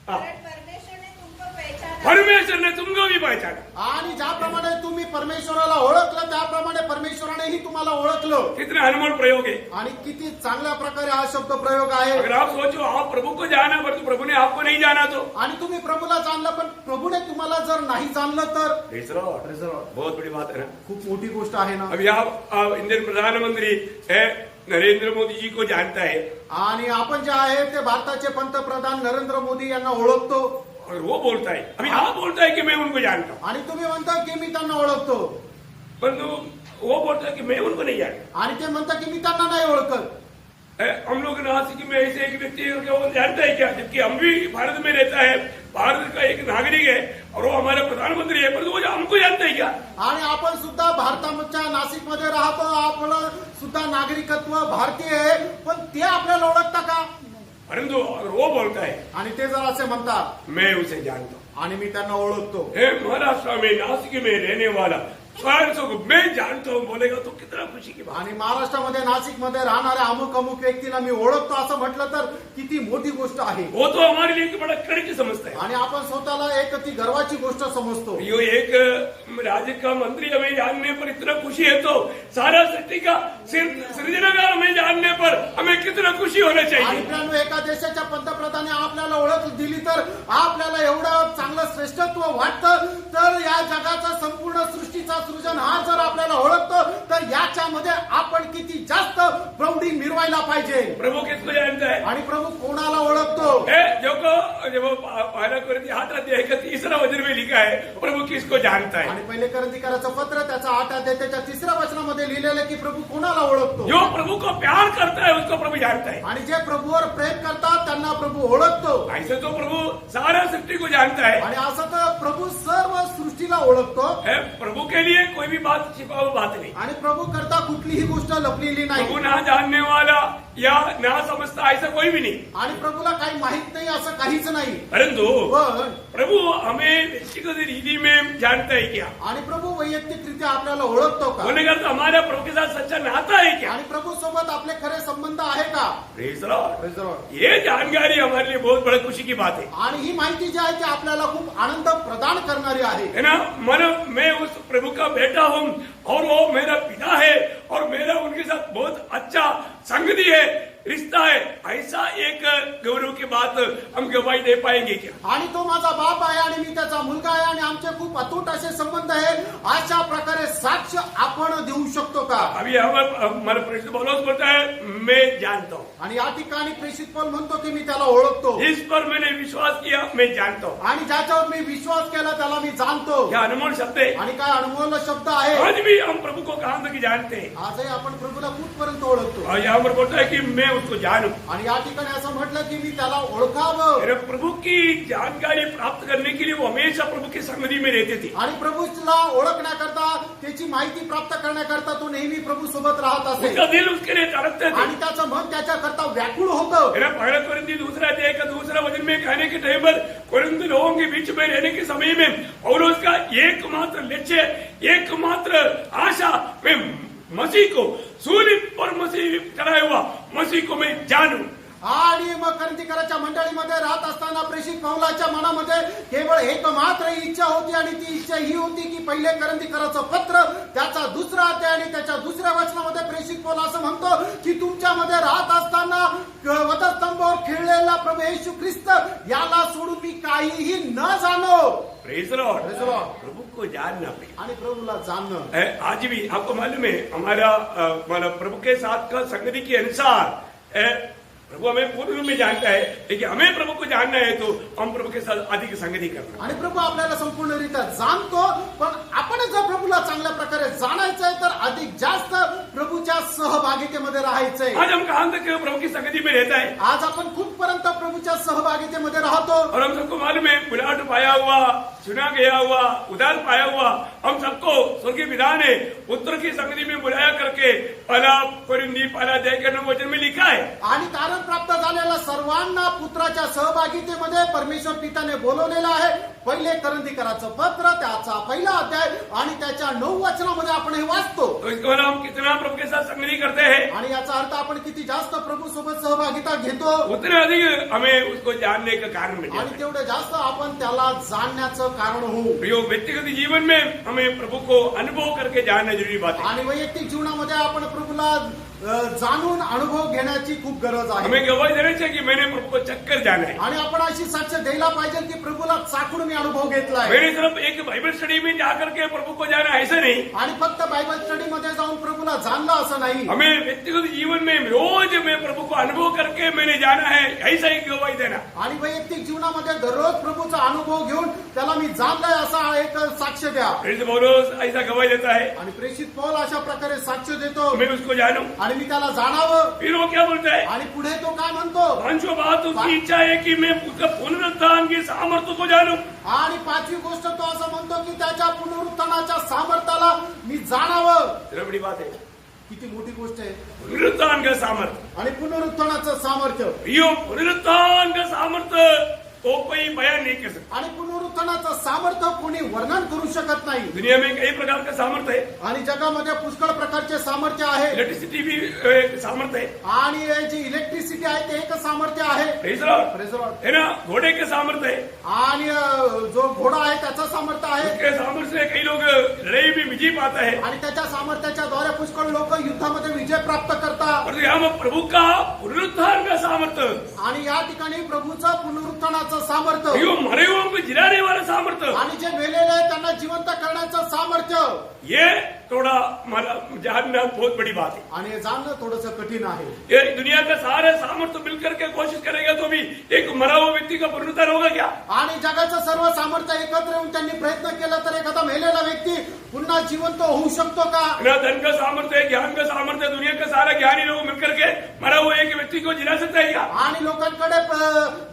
परमेश्वर ने तुमको पहचाना। परमेश्वर ने तुमको भी पहचाना। आणि ज्याप्रमाणे तुम्ही परमेश्वराला ओळखलं त्याप्रमाणे परमेश्वरानेही तुम्हाला ओळखलं. कितने अनमोल प्रयोग है। आणि किती चांगल्या प्रकारे हा शब्द प्रयोग आहे. अगर आप सोचो आप प्रभु को जाना पर तो प्रभु ने आपको नहीं जाना तो आणि तुम्ही प्रभूला जाणलं पण प्रभूने तुम्हाला जर नाही जाणलं तर Praise the Lord. Praise the Lord. बहुत बड़ी बात है ना। खूप मोठी गोष्ट आहे ना. अभी आप इंडियन प्रधानमंत्री नरेंद्र मोदी जी को जानता है आणि आपण जे आहे ते भारताचे पंतप्रधान नरेंद्र मोदी यांना ओळखतो. और वो बोलता है, अभी आप बोलता है कि मैं उनको जानता हूँ, आणि तुम्ही म्हणता की मी त्यांना ओळखतो. परंतु वो बोलता है कि मैं उनको नहीं जानता। आणि ते म्हणतात की मी त्यांना नाही ओळखत. हम लोग नासिक में ऐसे एक व्यक्ति है वो जानता है क्या, जबकि हम भी भारत में रहता है, भारत का एक नागरिक है और वो हमारा प्रधानमंत्री है, परंतु वो हमको जानता है क्या? आणि आपण सुद्धा भारताच्या नाशिकमध्ये राहतो. आपलं सुद्धा नागरिकत्व भारतीय आहे, पण ते आपल्याला ओळखता का? परंतु अगर वो बोलता है आणि ते जर असे म्हणतात मैं उसे जानता हूँ, आणि मी त्यांना ओळखतो. महाराष्ट्र में नासिक में रहने वाला स्वयं को मैं जानता हूँ बोलेगा तो कितना खुशी की बात। आणि महाराष्ट्रामध्ये नाशिकमध्ये राहणाऱ्या अमुक अमुक व्यक्तीला मी ओळखतो असं म्हटलं तर किती मोठी गोष्ट आहे. वो तो हमारे लिए एक बड़ा कड़ी समझता है। आणि आपण स्वतःला एक ती गर्वाची गोष्ट समजतो. यो एक राज्य का मंत्री हमें जानने पर इतना खुशी है तो सारा सृष्टि का सृजनकार हमें जानने पर हमें कितना खुशी होना आणि चाहिए। मित्रांनो एका देशाच्या पंतप्रधानाने आपल्याला ओळख दिली तर आपल्याला एवढं चांगलं श्रेष्ठत्व वाटतं. तर या जगाचा संपूर्ण सृष्टीचा सृजन हा जर आपल्याला ओळखतो तर याच्यामध्ये आपण किती जास्त प्रौढी मिरवायला पाहिजे. प्रभु किसको जानता है? आणि प्रभू कोणाला ओळखतो? जो पहला कोरिन्थी 8 अध्याय का 3 वचन में लिखा है प्रभु किसको जानता है? आणि पहिले कोरिन्थीकराचं पत्र त्याचा 8 अध्याय त्याच्या 3 वचनामध्ये लिहिलेलं की प्रभू कोणाला ओळखतो? जो प्रभु को प्यार करता है उसको प्रभु जानता है। आणि जे प्रभूवर प्रेम करतात त्यांना प्रभू ओळखतो. ऐसे तो प्रभु सारा सृष्टि को जानता है। आणि असं तर प्रभू सर्व सृष्टीला ओळखतो. प्रभु के लिए कोई भी बात छिपा हुआ बात नहीं। आणि प्रभू करता कुठलीही गोष्ट लपलेली नाही. प्रभु ना जानने वाला या ना समझता ऐसा कोई भी नहीं। आणि प्रभूला काही माहित नाही असं काहीच नाही. परंतु पण प्रभु हमें व्यक्तिगत रीति में जानता है क्या? आणि प्रभू वैयक्तिकरित्या आपल्याला ओळखतो का? बोलेगा तो हमारा प्रभु के साथ सच्चा नाता है क्या? आणि प्रभू सोबत आपले खरे संबंध आहे का? Praise the Lord. Praise the Lord. ये जानकारी हमारे लिए बहुत बड़ा खुशी की बात है। आणि ही माहिती जी आहे ती आपल्याला खूप आनंद प्रदान करणारी आहे. है ना। मैं उस प्रभु का बेटा हूँ और वो मेरा पिता है और मेरा उनके साथ बहुत अच्छा संगति है, रिश्ता है। ऐसा एक गौरव की बात हम गवाही दे पाएंगे क्या? आणि तो माझा बाप आहे आणि मी त्याचा मुलगा आहे आणि आमचे खूप अतूट असे संबंध आहे. अशा प्रकारे साक्ष आपण देऊ शकतो का? अभी यहाँ पर हमारा प्रेरित पौलुस बोलता है मैं जानता हूँ, आणि या ठिकाणी प्रेषित पौल म्हणतो की मी त्याला ओळखतो इस पर मैंने विश्वास किया, मैं जानता हूँ. आणि ज्याच्यावर मी विश्वास केला त्याला मी जाणतो. क्या अनमोल शब्द है. आणि काय अनमोल शब्द आहे. आज भी हम प्रभु को कहाँ तक जानते हैं. आजही आपण प्रभूला कुठपर्यंत ओळखतो. और यहाँ पर बोलता है कि मैं उसको जानूं. आणि या ठिकाणी असं म्हटलं की मी त्याला ओळखावं. मेरे प्रभु की जानकारी प्राप्त करने के लिए वो हमेशा प्रभु की संगति में रहते थे. आणि प्रभूला ओळखण्याकरता त्याची माहिती प्राप्त करण्याकरता तो नेहमी प्रभू सोबत राहत असे. उसका दिल उसके लिए तड़पते थे. आणि त्याचं मन त्याच्याकरता व्याकुळ होतं. मेरा पहला कोरिन्थी दूसरा अध्याय का दूसरा वचन में कहने के टाइम पर कोरिन्थी लोगों के बीच में रहने के समय में पौलुस का एकमात्र लक्ष्य, एकमात्र आशा, मैं मसीह को सूली पर मसीह चढ़ाया हुआ मसीह को मैं जानूं. आणि मग करंथीकराच्या मंडळीमध्ये राहत असताना प्रेषित पौलाच्या मनामध्ये केवळ एकमात्र इच्छा होती आणि ती इच्छा ही होती की पहिले करंथीकराचं पत्र त्याचा दुसरा अध्याय आणि त्याच्या दुसऱ्या वचनामध्ये प्रेषित पौल असं म्हणतो की तुमच्यामध्ये राहत असताना वधस्तंभावर खिळलेला प्रभू येशू ख्रिस्त याला सोडून मी काहीही न जाणो. Praise lord. Praise lord. प्रभु को जानना भी आणि प्रभूला जाणणं. आज भी आपको मालूम है हमारा प्रभु के साथ का संगति के अनुसार प्रभु हमें पूर्ण रूप में जानता है, लेकिन हमें प्रभु को जानना है तो हम प्रभु के साथ अधिक संगति करना. आणि प्रभू आपल्याला संपूर्णरित्या जाणतो, पण आपण जर प्रभूला चांगल्या प्रकारे जाणायचंय तर अधिक जास्त प्रभूच्या सहभागितेमध्ये राहायचंय. आज हम कहां तक प्रभु की संगति में रहता है. आज आपण कुठपर्यंत प्रभूच्या सहभागितेमध्ये राहतो. और हम सबको मालूम है बुलाहट पाया हुआ, चुना गया हुआ, उदार पाया हुआ हम सबको स्वर्गीय पिता ने पुत्र की संगति में बुलाया करके पहला कोरिन्थी पहला अध्याय के 9 वचन में लिखा है. आणि तारण प्राप्त झालेल्या सर्वांना पुत्राच्या सहभागितेमध्ये परमेश्वर पिताने बोलवलेलं आहे. पहिले करंथीकराचं पत्र त्याचा पहिला अध्याय आणि त्याच्या 9 वचनामध्ये आपण हे वाचतो. तो इसके बाद हम कितना प्रभु के साथ संगति करते हैं, आणि याचा अर्थ आपण किती जास्त प्रभू सोबत सहभागिता घेतो उतने अधिक हमें उसको जानने का कारण मिलता आणि है. तेवढे जास्त आपण त्याला जाणण्याचं कारण होऊ. प्रियो, व्यक्तिगत जीवन में हमें प्रभु को अनुभव करके जानना जरूरी बात है. आणि वैयक्तिक जीवनामध्ये आपण प्रभूला जाणून अनुभव घेण्याची खूप गरज आहे. हमें गवाही देनी चाहिए कि मैंने प्रभु को चक्कर जाना है. आणि आपण अशी साक्ष द्यायला पाहिजे की प्रभूला चाखून मी अनुभव घेतलाय. मैंने सिर्फ एक बाइबल स्टडी में जाकर के प्रभु को जाना ऐसा नहीं. आणि फक्त बायबल स्टडी मध्ये जाऊन प्रभूला जाणलं असं नाही. हमें व्यक्तिगत जीवन में रोज मैं प्रभु को अनुभव करके मैंने जाना है ऐसा ही गवाही देना. आणि वैयक्तिक जीवनामध्ये दररोज प्रभूचा अनुभव घेऊन त्याला मी जाणलाय असा एक साक्ष द्या. प्रेरित पौलुस ऐसा गवाही देता है, आणि प्रेषित पौल अशा प्रकारे साक्ष देतो मैं उसको जानूं. आणि मी त्याला जाणावं. फिर वो क्या बोलता है, आणि पुढे तो काय म्हणतो. पांचों बात उसकी इच्छा है कि मैं उसका पुनरुत्थान की सामर्थ्य को जानूं. आणि पाचवी गोष्ट तो असं म्हणतो की त्याच्या पुनरुत्थानाच्या सामर्थ्याला मी जाणावं. इतना बड़ी बात है, किती मोठी गोष्ट आहे. पुनरुत्थान का सामर्थ्य. आणि पुनरुत्थानाचं सामर्थ्य. यो पुनरुत्थान का सामर्थ्य वो कोई बयान नहीं कर सकता. आणि पुनरुत्थानाचं सामर्थ्य कोणी वर्णन करू शकत नाही. दुनिया में कई प्रकार का सामर्थ्य है. आणि जगामध्ये पुष्कळ प्रकारचे सामर्थ्य आहे. इलेक्ट्रिसिटी भी एक सामर्थ्य है. आणि जी इलेक्ट्रिसिटी आहे ते एक सामर्थ्य आहे. Praise lord. Praise Lord. है ना, घोड़े के सामर्थ्य है. आणि जो घोडा आहे त्याचं सामर्थ्य आहे. उसके सामर्थ्य से कई लोग लड़ाई में विजय पाता है. आणि त्याच्या सामर्थ्याच्या द्वारे पुष्कळ लोक युद्धामध्ये विजय प्राप्त करतात. और यहाँ प्रभु का पुनरुत्थान का सामर्थ्य, आणि या ठिकाणी प्रभूचं पुनरुत्थानाचं सामर्थ्य. यो मरे हुओं को जिलाने वाला सामर्थ्य, आणि जे मेलेले आहेत त्यांना जिवंत करण्याचं सामर्थ्य. ये थोड़ा जानना बहुत बड़ी बात है. आणि हे जाणणं थोडंसं कठीण आहे. ये दुनिया का सारे सामर्थ्य मिलकर के कोशिश करेगा तो भी एक मरा हुआ व्यक्ति का पुनरुत्थान होगा क्या? आणि जगाचं सर्व सामर्थ्य एकत्र येऊन त्यांनी प्रयत्न केला तर एखादा मेलेला व्यक्ती पुन्हा जिवंत होऊ शकतो का? ना धन का सामर्थ्य है, ज्ञान का सामर्थ्य, दुनिया का सारा ज्ञानी लोग मिलकर के मरा हुआ एक व्यक्ति को जिला सकता है क्या? आणि लोकांकडे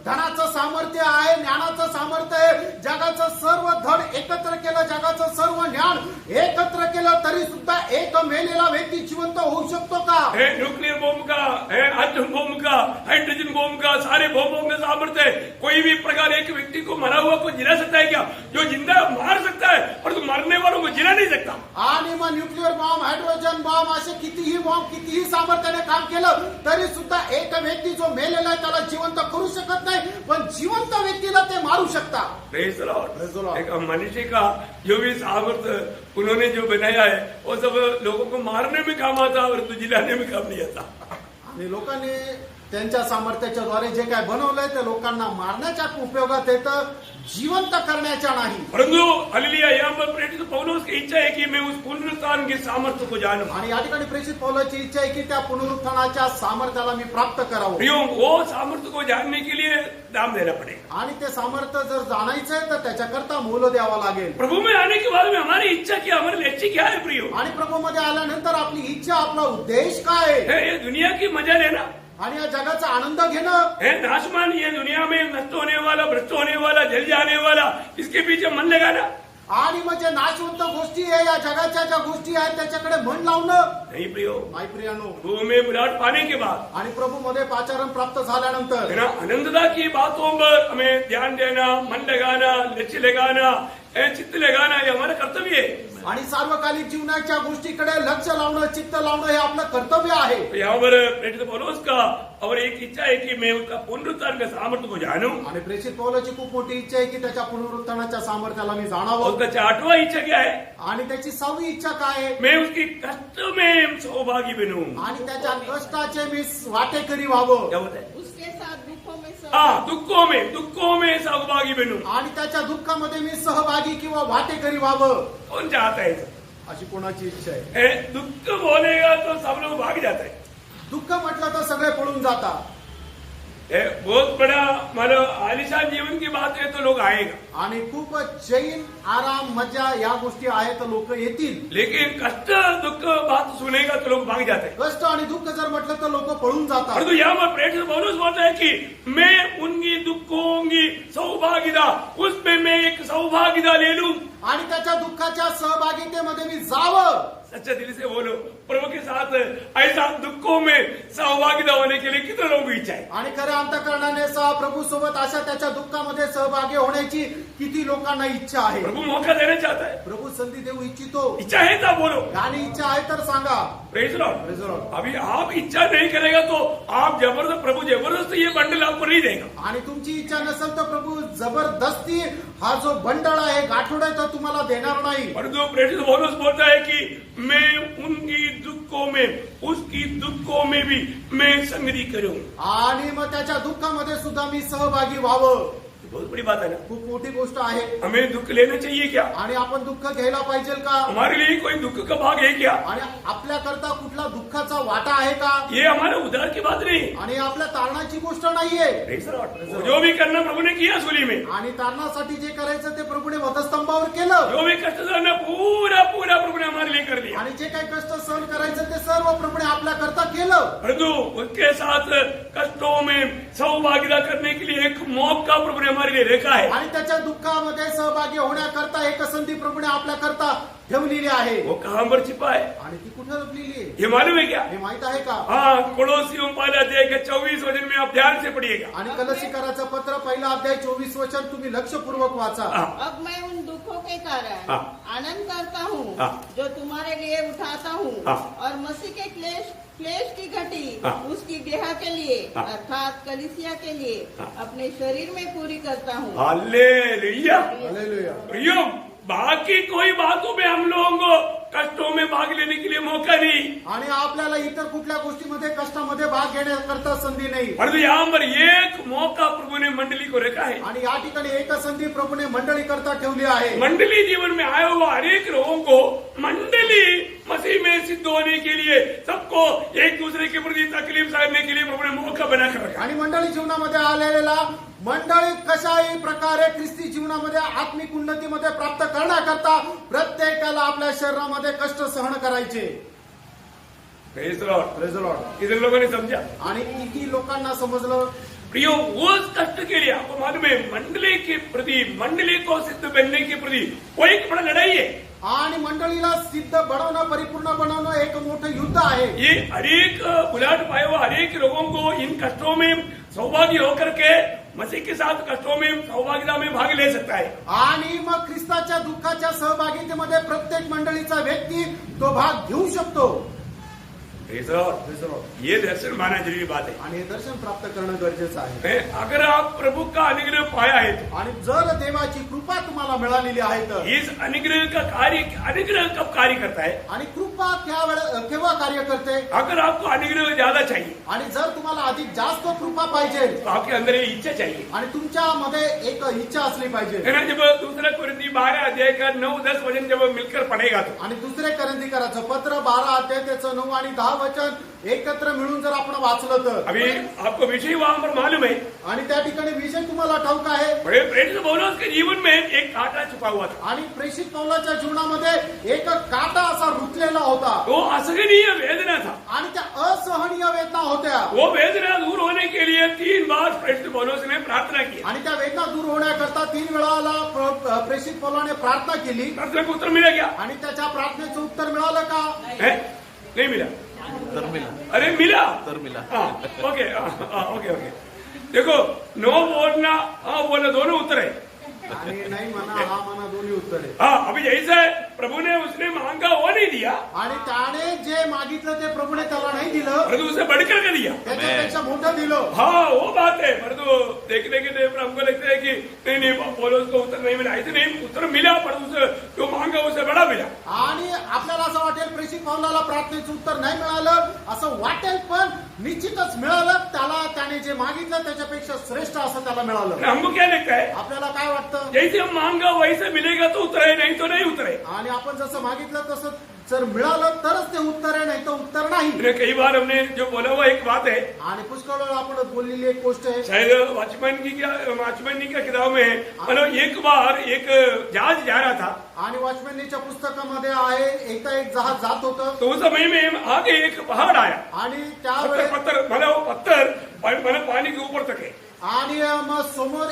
धनाचं सामर्थ्य आहे, ज्ञानाचं सामर्थ्य आहे. जगाचं सर्व धन एकत्र केलं, जगाचं सर्व ज्ञान एकत्र केलं तरी सुद्धा एक मेलेला व्यक्ती जिवंत होऊ शकतो का? न्यूक्लियर बॉम्ब का, एटम बॉम्ब का, हाइड्रोजन बॉम्ब का, सारे बॉम्बों का सामर्थ्य है. कोई भी प्रकार एक व्यक्ति को मरा हुआ को जिला सकता है क्या? जो जिंदा मार सकता है पर तो मरने वालों को जिला नहीं सकता. आणि मग न्यूक्लिअर बॉम्ब, हायड्रोजन बॉम्ब असे कितीही बॉम्ब कितीही सामर्थ्याने काम केलं तरी सुद्धा एक व्यक्ती जो मेलेला आहे त्याला जिवंत करू शकत नाही, पण जिवंत व्यक्तीला ते मारू शकतात. Praise the Lord. Praise the Lord. एक मनुष्य का जो भी सामर्थ्य उन्होंने जो बनाया है वो सब लोगों को मारने में काम आता और तो जिलाने में काम नहीं आता. आणि लोकांनी त्यांच्या सामर्थ्याच्या द्वारे जे काय बनवलंय ते लोकांना मारण्याच्या उपयोगात येतं, जिवंत करण्याच्या नाही. परंतु हालेलुया, यहाँ पर प्रेरित पौलुस के उसकी इच्छा है कि मैं उस पुनरुत्थान के सामर्थ्य को जानूं। आणि या ठिकाणी प्रेषित पौलाची इच्छा आहे की त्या पुनरुत्थानाच्या सामर्थ्याला मी प्राप्त करावं प्रियो, वो सामर्थ्य को जानने के लिए दाम देना पड़ेगा। आणि ते सामर्थ्य जर जाणायचंय तर त्याच्याकरता मोल द्यावं लागेल। प्रभु में आने के बाद में हमारी इच्छा क्या, हमारे लक्ष्य क्या है प्रियो? आणि प्रभूमध्ये आल्यानंतर आपली इच्छा, आपला उद्देश काय आहे? है ये दुनिया की मजा लेना, आणि या जगाचा आनंद घेणं, है नाशमान, ये दुनिया में नष्ट होने वाला, भ्रष्ट होने वाला, जल जाने वाला, इसके पीछे मन लगाना आणि मग जे नाशवंत गोष्टी आहे, या जगाच्या ज्या गोष्टी आहेत त्याच्याकडे मन लावणं नहीं प्रियो। नाही प्रियानो। प्रभु में बुलाहट पाने के बाद आणि प्रभूमध्ये पाचारण प्राप्त झाल्यानंतर है ना, आनंदता की बातों पर हमें ध्यान देना, मन लगाना, लक्ष्य लगाना, चित्त लगाना, ये हमारा कर्तव्य है। आणि सार्वकालिक जीवनाच्या गोष्टीकडे लक्ष लावणं, चित्त लावणं हे आपलं कर्तव्य आहे। तो यहाँ पर प्रेरित पौलुस का और एक इच्छा है कि मैं उसका पुनरुत्थान का सामर्थ्य को जानूं। आणि प्रेषित पौलाची खूप मोठी इच्छा आहे की त्याच्या पुनरुत्थानाच्या सामर्थ्याला मी जाणावं। उसका 8वां इच्छा क्या है? आणि त्याची 6वी इच्छा काय आहे? मैं उसकी कष्ट में सहभागी बनूं। आणि त्याच्या कष्टाचे मी वाटेकरी व्हावं। क्या होता है? उसके साथ दुखों में दुखों में सहभागी बनूं। आणि त्याच्या दुःखामध्ये मी सहभागी किंवा वाटेकरी व्हावं, कौन चाहता है ऐसा? अशी कोणाची इच्छा आहे? दुख बोलेगा तो सब लोग भाग जाते हैं। दुःख म्हटलं तर सगळे पळून जातात। बहुत बड़ा मतलब आलिशान जीवन की बात है तो लोग आएगा, आणि खूप चैन, आराम, मजा या गोष्टी आहेत तर लोक येतील। लेकिन कष्ट दुख बात सुनेगा तो लोग भाग जाते हैं। कष्ट आणि दुःख जर म्हटलं तर लोक पळून जातात। परंतु यहाँ पर प्रेरित पौलुस बोलता है कि मैं उनकी दुखों की सहभागिता, उसमें मैं एक सहभागिता ले लूं। आणि त्याच्या दुःखाच्या सहभागितेमध्ये मी जावं। सच्चे दिल से बोलो, प्रभु के साथ ऐसा दुखों में सहभागिता होने के लिए कितने लोगों की इच्छा है? आणि खऱ्या अंतःकरणाने प्रभू सोबत अशा त्याच्या दुःखामध्ये सहभागी होण्याची किती लोकांना इच्छा आहे? प्रभु मौका देना चाहता है। प्रभू संधी देऊ इच्छितो। इच्छा है तो बोलो। आणि इच्छा आहे तर सांगा। Praise Lord. Praise the Lord. अभी आप इच्छा नहीं करेगा तो आप जबरदस्त, प्रभु जबरदस्त ये बंडल आपको नहीं देगा। आणि तुमची इच्छा नसेल तर प्रभू जबरदस्ती हा जो बंडल आहे, गाठोड आहे, तो तुम्हाला देणार नाही। परंतु प्रेरित पौलुस बोलता है कि मैं उनकी दुखों में, उसकी दुखों में भी मैं संगति करूं। आणि मग त्याच्या दुःखामध्ये सुद्धा मी सहभागी व्हावं। बहुत बड़ी बात है ना। खूप मोठी गोष्ट आहे। हमें दुख लेना चाहिए क्या? आणि आपण दुःख घ्यायला पाहिजे का? हमारे लिए कोई दुख का भाग है क्या? आणि आपल्याकरता कुठला दुःखाचा वाटा आहे का? ये हमारे उधार की बात नहीं। आणि आपल्या तारणाची गोष्ट नाहीये। Praise the Lord. जो भी करना प्रभु ने किया सूली में, आणि तारणासाठी जे करायचं ते प्रभूने वधस्तंभावर केलं। जो भी कष्ट सहना पूरा पूरा प्रभु ने हमारे लिए कर दिया। आणि जे काही कष्ट सहन करायचं ते सर्व प्रभूने आपल्या करता केलं। परंतु उसके साथ कष्टों में सहभागिता करने के लिए एक मौका प्रभु ने हमारे लिए रखा है। आणि त्याच्या दुःखामध्ये सहभागी होण्याकरता एक संधी प्रभूने आपल्या करता ठेवलेली आहे। वो कहां पर छिपा है? आणि ती कुठे लपलेली आहे ये मालूम है क्या? हे माहित आहे का? हाँ, कोलोसियों पहला अध्याय के 24 वचन में आप ध्यान से पढ़िएगा। आणि कलसीकराचं पत्र पहिला अध्याय 24 वचन तुम्ही लक्षपूर्वक वाचा। अब मैं उन दुखों के कारण हाँ। आनंद करता हूँ हाँ। जो तुम्हारे लिए उठाता हूँ, हाँ। और मसीह के क्लेश की घटी हाँ। उसकी देह के लिए हाँ। अर्थात कलीसिया के लिए हाँ। अपने शरीर में पूरी करता हूँ। हालेलुया। हालेलुया। प्रियो, बाकी कोई बातों में हम लोगों को कष्टों में भाग लेने के लिए मौका नहीं। आणि आपल्याला इतर कुठल्या गोष्टीमध्ये कष्टामध्ये भाग घेण्याकरता संधी नाही। परंतु यहाँ पर एक मौका प्रभु ने मंडली को रखा है। आणि या ठिकाणी एक संधी प्रभूने मंडळी करता ठेवली आहे। मंडली जीवन में आए हुए हरेक लोगों को मंडली मसीह में सिद्ध होने के लिए, सबको एक दूसरे के प्रति तकलीफ सहने के लिए प्रभु ने मौका बनाकर रखा। आणि मंडळी जीवनामध्ये आलेला मंडळी कशाही प्रकारे ख्रिस्ती जीवनामध्ये आत्मिक उन्नतीमध्ये प्राप्त करण्याकरता प्रत्येकाला आपल्या शरीरामध्ये कष्ट सहन करायचे। Praise the Lord. Praise the Lord. कितने लोगों ने समझा? आणि किती लोकांना समजलं? प्रियो, उस कष्ट के लिए आपको मालूम है मंडली के प्रति, मंडली को सिद्ध बनने के प्रति वो एक बड़ा लड़ाई है। आणि मंडळीला सिद्ध बनवणं, परिपूर्ण बनवणं एक मोठं युद्ध आहे। ये हरेक बुलाहट पाए हुए हरेक लोगों को इन कष्टों में सहभागी होकर के मसीह के साथ कष्टों में सहभागिता में भाग ले सकता है। आणि मग ख्रिस्ताच्या दुःखाच्या सहभागितेमध्ये प्रत्येक मंडळीचा व्यक्ती तो भाग घेऊ शकतो। Praise the Lord. ये दर्शन पाना जरूरी बात है। आणि हे दर्शन प्राप्त करणं गरजेचं आहे। अगर आप प्रभु का अनुग्रह पाया है तो, आणि जर देवाची कृपा तुम्हाला मिळालेली आहे तर, इस अनुग्रह का कार्य, अनुग्रह कब कार्य करता है? आणि कृपा केव्हा कार्य करते? अगर आपको अनुग्रह ज्यादा चाहिए, आणि जर तुम्हाला अधिक जास्त कृपा पाहिजे, तो आपके अंदर ये इच्छा चाहिए, आणि तुमच्यामध्ये एक इच्छा असली पाहिजे। है ना? जब दूसरा कोरिन्थी 12 अध्याय का 9-10 वचन जब मिलकर पढ़ेगा तो, आणि दुसरे करंथीकराचं पत्र 12 अध्याय त्याचं 9 आणि 10 वचन एकत्र मिळून जर आपण वाचलं तर, अभी आपको विषय वहां पर मालूम है, आणि त्या ठिकाणी विषय तुम्हाला ठाऊक आहे। बड़े प्रेरित पौलुस के जीवन में एक कांटा छुपा हुआ था, आणि प्रेषित पौलाच्या जीवनामध्ये एक काटा असा रुतलेला होता, वो असहनीय वेदना था। आणि त्या असहनीय वेदना होत्या। वो वेदना दूर होने के लिए 3 बार प्रेरित पौलुस ने प्रार्थना की, आणि त्या वेदना दूर होण्याकरता 3 वेळाला प्रेषित पौलाने प्रार्थना केली। प्रार्थना को उत्तर मिला क्या? आणि त्याच्या प्रार्थनेचं उत्तर मिळालं का? है? नहीं मिला। तर मिला, अरे मिला, तर मिला। हाँ, ओके, ओके। देखो, नो बोलना, हाँ बोलना, दोनों उत्तर है। आणि नाही म्हणा, हा म्हणा, दोन्ही उत्तर आहे। हाँ, अभी जैसे प्रभु ने उसने मांगा वो नहीं दिया, आणि त्याने जे मागितलं ते प्रभूने त्याला नाही दिलं, परंतु उसे बढ़कर के दिया। त्याच्यापेक्षा मोठं दिलं। हाँ, वो बात है। परंतु देखने के टाइम पर हमको लगता है कि नहीं पौलुस को उत्तर नहीं मिला, ऐसे नहीं, उत्तर मिला, पर उसे जो मांगा उसे बड़ा मिला। आणि आपल्याला असं वाटेल प्रेषित पौलाला प्रार्थनेचं उत्तर नाही मिळालं असं वाटेल, पण निश्चितच मिळालं। त्याने जे मागितलं त्याच्यापेक्षा श्रेष्ठ असं त्याला मिळालं। हमको क्या लगता है? आपल्याला काय वाटतं? जैसे हम मांगा वैसे मिलेगा तो उत्तर है, नहीं तो नहीं उत्तर है। आणि आपण जसं मागितलं तसं जर मिळालं तरच ते उत्तर आहे, नाही तर उत्तर नाही। कई बार हमने जो बोला हुआ एक बात है, आणि पुष्कळ वेळा आपण बोललेली एक गोष्ट आहे, शायद वॉचमैन की किताब में, मतलब एक बार एक जहाज जा रहा था, आणि वॉचमॅनच्या पुस्तकामध्ये आहे, एकदा एक जहाज जात होतं, तो उस समय में आगे एक पहाड़ आया, आणि त्यावेळेस पत्थर मतलब पत्थर मतलब पानी के ऊपर तक है। आणि मग समोर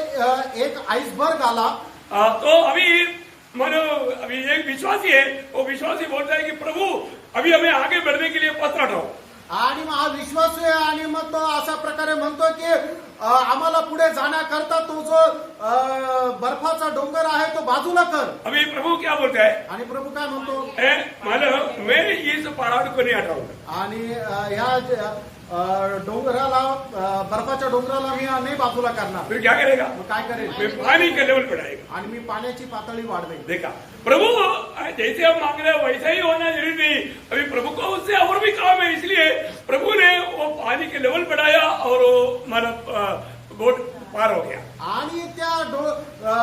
एक आइसबर्ग आला। तो अभी मानो अभी एक विश्वासी है, वो विश्वासी बोलता है कि प्रभु अभी हमें आगे बढ़ने के लिए पत्थर हटाओ। आणि मग हा विश्वास आहे, आणि मग तो अशा प्रकारे म्हणतो की आम्हाला पुढे जाण्याकरता तो जो बर्फाचा डोंगर आहे तो बाजूला कर। अभी प्रभु क्या बोलता है? आणि प्रभू काय म्हणतो? मानो मैं इस पहाड़ को नहीं हटाऊंगा, आणि ह्या डोंगराला, बर्फाच्या डोंगराला मी नाही बाजूला करणार। फिर क्या करेगा? मग काय करेल? मैं पानी का लेवल बढ़ाएगा। आणि मी पाण्याची पातळी वाढवेल। देखा, प्रभु जैसे हम मांग रहे हैं वैसा ही होना जरूरी नहीं, अभी प्रभु को उससे और भी काम है, इसलिए प्रभु ने वो पानी के लेवल बढ़ाया और वो हमारा बोट पार हो गया। आणि त्या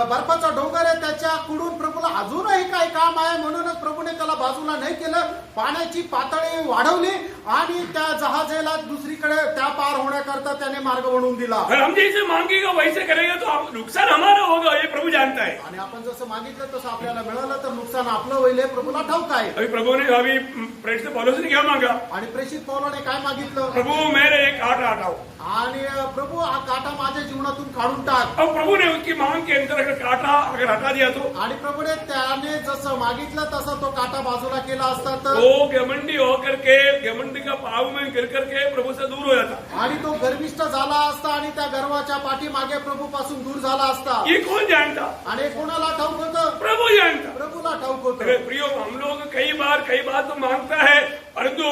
बर्फाचा डोंगर आहे त्याच्याकडून प्रभूला अजूनही काही काम आहे, म्हणूनच प्रभूने त्याला बाजूला नाही केलं, पाण्याची पातळी वाढवली आणि त्या जहाजाला दुसरीकडे त्या पार होण्याकरता त्याने मार्ग बनवून दिला। अगर हम जैसे मांगेगा वैसे करेगा तो नुकसान हमारा होगा, ये प्रभु जानता है। आणि आपण जसं मागितलं तसं आपल्याला मिळालं तर नुकसान आपलं होईल, हे प्रभूला ठाऊक आहे। अभी प्रभु ने अभी प्रेरित पौलुस ने क्या मांगा? आणि प्रेषित पौलाने काय मागितलं? प्रभु मेरे एक कांटा हटाओ। आणि प्रभू हा काटा माझ्या जीवनातून काढून टाक। अब प्रभु ने उसकी मांग के अंदर अगर कांटा अगर हटा दिया तो, आणि प्रभूने त्याने जसं मागितलं तसं तो काटा बाजूला केला असता तर वो घमंडी होकर के घमंडी का पाव में गिर करके प्रभु से दूर हो जाता। आणि तो गर्विष्ठ झाला असता आणि त्या गर्वाच्या पाठीमागे प्रभूपासून दूर झाला असता। ये कौन जानता? आणि कोणाला ठाऊक होतं? प्रभु जानता। प्रभूला ठाऊक होतं। मेरे प्रियो, हम लोग कई बार तो मांगता है, परंतु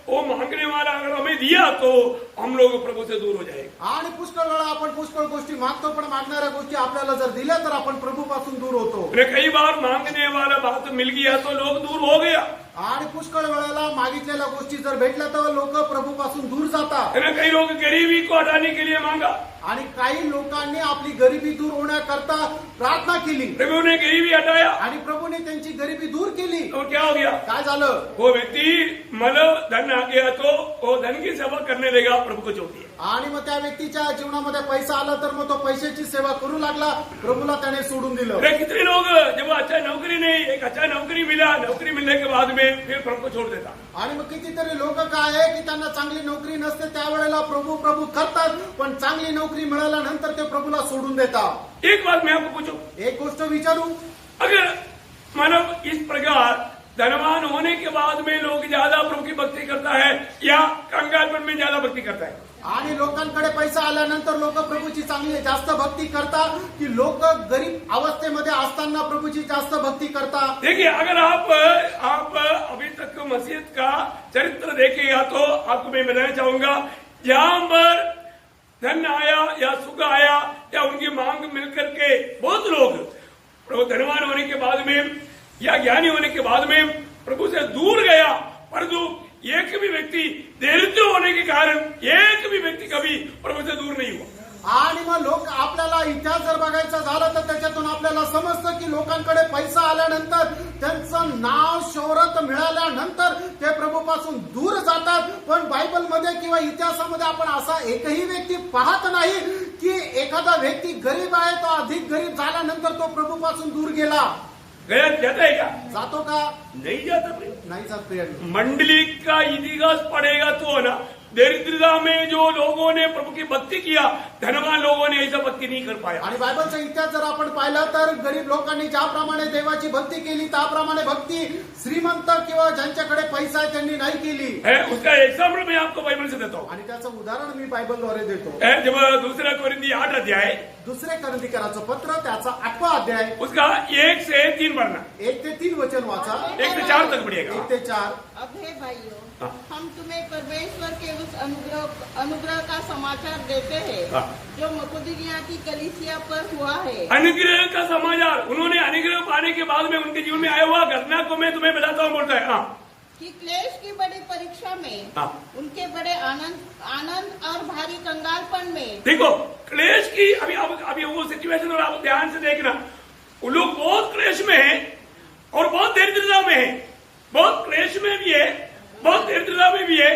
वो मांगने वाला अगर हमें दिया तो हम लोग प्रभु से दूर हो जाएंगे। आणि पुष्कळ वेळा आपण पुष्कळ गोष्टी मागतो, पण मागणाऱ्या गोष्टी आपल्याला जर दिल्या तर आपण प्रभूपासून दूर होतो। कई बार मांगने वाला बात मिल गया तो लोग दूर हो गया। आणि पुष्कळ वेळेला मागितलेल्या गोष्टी जर भेटल्या तर लोक प्रभूपासून दूर जातात। कई लोग गरीबी को हटाने के लिए मांगा, आणि काही लोकांनी आपली गरिबी दूर होण्याकरता प्रार्थना केली, प्रभु ने गरीबी हटाया आणि प्रभूने त्यांची गरिबी दूर केली। तो क्या हो गया? काय झालं? वो व्यक्ति मतलब धन आ गया तो वो धन की सेवा करने लगा, प्रभु को छोड़ दिया। आणि मग त्या व्यक्तीच्या जीवनामध्ये पैसा आला तर मग तो पैशाची सेवा करू लागला, प्रभूला त्याने सोडून दिलं। कितने लोग जब अच्छा नौकरी नहीं, एक अच्छा नौकरी मिला, नौकरी मिलने के बाद में फिर प्रभु को छोड़ देता। आणि मग कितीतरी लोक काय आहे की त्यांना चांगली नोकरी नसते, त्यावेळेला प्रभू प्रभू करतात, पण चांगली नोकरी मिळाल्यानंतर ते प्रभूला सोडून देतात। एक बात मैं आपको पूछूं, एक गोष्ट विचारू, अगर मानव इस प्रकार धनवान होने के बाद में लोग ज्यादा प्रभु की भक्ति करता है या कंगालपन में ज्यादा भक्ति करता है? आणि लोकांकडे पैसा आल्यानंतर लोक प्रभूची चांगली जास्त भक्ती करतात की लोक गरीब अवस्थेमध्ये असताना प्रभूची जास्त भक्ती करतात? देखिए, अगर आप अभी तक मसीहत का चरित्र देखेगा तो आपको मैं बताना चाहूंगा, जहां पर धन आया या सुख आया या उनकी मांग मिलकर के बहुत लोग धनवान होने के बाद में या ज्ञानी होने के बाद में प्रभु से दूर गया, परंतु एक भी व्यक्ति दरिद्र होने के कारण एक भी व्यक्ती कभी प्रभु से दूर नाही हुआ. आणि मग लोक आपल्याला इतिहास जर बघायचा झालं तर त्याच्यातून आपल्याला समजतं की लोकांकडे पैसा आल्यानंतर त्यांचं नाव शोहरत मिळाल्यानंतर ते प्रभूपासून दूर जातात. पण बायबलमध्ये किंवा इतिहासामध्ये आपण असा एकही व्यक्ती पाहत नाही की एखादा व्यक्ती गरीब आहे तो अधिक गरीब झाल्यानंतर तो प्रभूपासून दूर गेला. गया जाता है क्या? जातो का? नहीं जाता. नाही जात प्रिय. मंडली का इतिहास पढ़ेगा तो ना, दरिद्रता में जो लोगों ने प्रभु की भक्ति किया, धनवान लोगों ने ऐसा भक्ति नहीं कर पाया. आणि बायबलचा इतिहास जर आपण पाहिला तर गरीब लोकांनी ज्याप्रमाणे देवाची भक्ती केली त्याप्रमाणे भक्ती श्रीमंत किंवा ज्यांच्याकडे पैसा आहे त्यांनी नाही केली. उसका एग्जाम्पल मैं आपको बाइबल से देता हूँ. आणि त्याचं उदाहरण मी बायबलद्वारे देतो. जब दूसरा कोरिन्थी 8 अध्याय, दुसरे कोरिन्थीकराचं पत्र त्याचा 8वां अध्याय, उसका 1 से 3 पढ़ना, 1 ते 3 वचन वाचा. 1 से 4 तक पढ़िएगा. 1 ते 4. अब हे भाइयों, हम तुम्हें परमेश्वर के उस अनुग्रह का समाचार देते हैं जो मकुदुनिया की कलीसिया पर हुआ है. अनुग्रह का समाचार, उन्होंने अनुग्रह पाने के बाद में उनके जीवन में आया हुआ घटना को मैं तुम्हें बताता हूँ. बोलता है कि क्लेश की बड़ी परीक्षा में, उनके बड़े आनंद और भारी कंगालपन में. देखो क्लेश की अभी वो सिचुएशन और आप ध्यान से देखना, वो लोग बहुत क्लेश में है और बहुत दरिद्रता में है, बहुत क्लेश में भी है, बहुत दरिद्रता में भी है,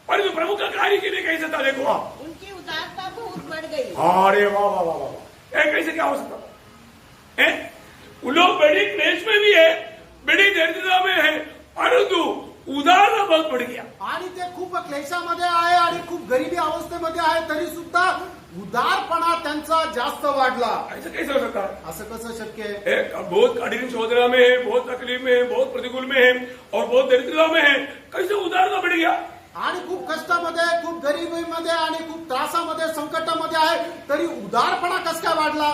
पर जो प्रभु का कार्य के लिए कैसे था देखो. उनकी उदारता बहुत बढ़ गई. अरे वाह वाह वाह वाह, कैसे क्या हो सकता है? वो लोग बड़ी क्लेश में भी है, बड़ी दरिद्रता में है, परंतु उदारता बहुत बढ़ गया. आणि ते खूप क्लेशामध्ये आहे आणि खूप गरिबी अवस्थेमध्ये आहे तरी सुद्धा उदारपणा त्यांचा जास्त वाढला. ऐसा कैसे हो सकता है? असं कसं शक्य आहे? बहुत कठिन शोधना में है, बहुत तकलीफ में है, बहुत प्रतिकूल में है और बहुत दरिद्रता में है, कैसे उदारता बढ़ गया? आणि खूप कष्टामध्ये, खूप गरिबीमध्ये आणि खूप त्रासामध्ये, संकटामध्ये आहे तरी उदारपणा कस काय वाढला?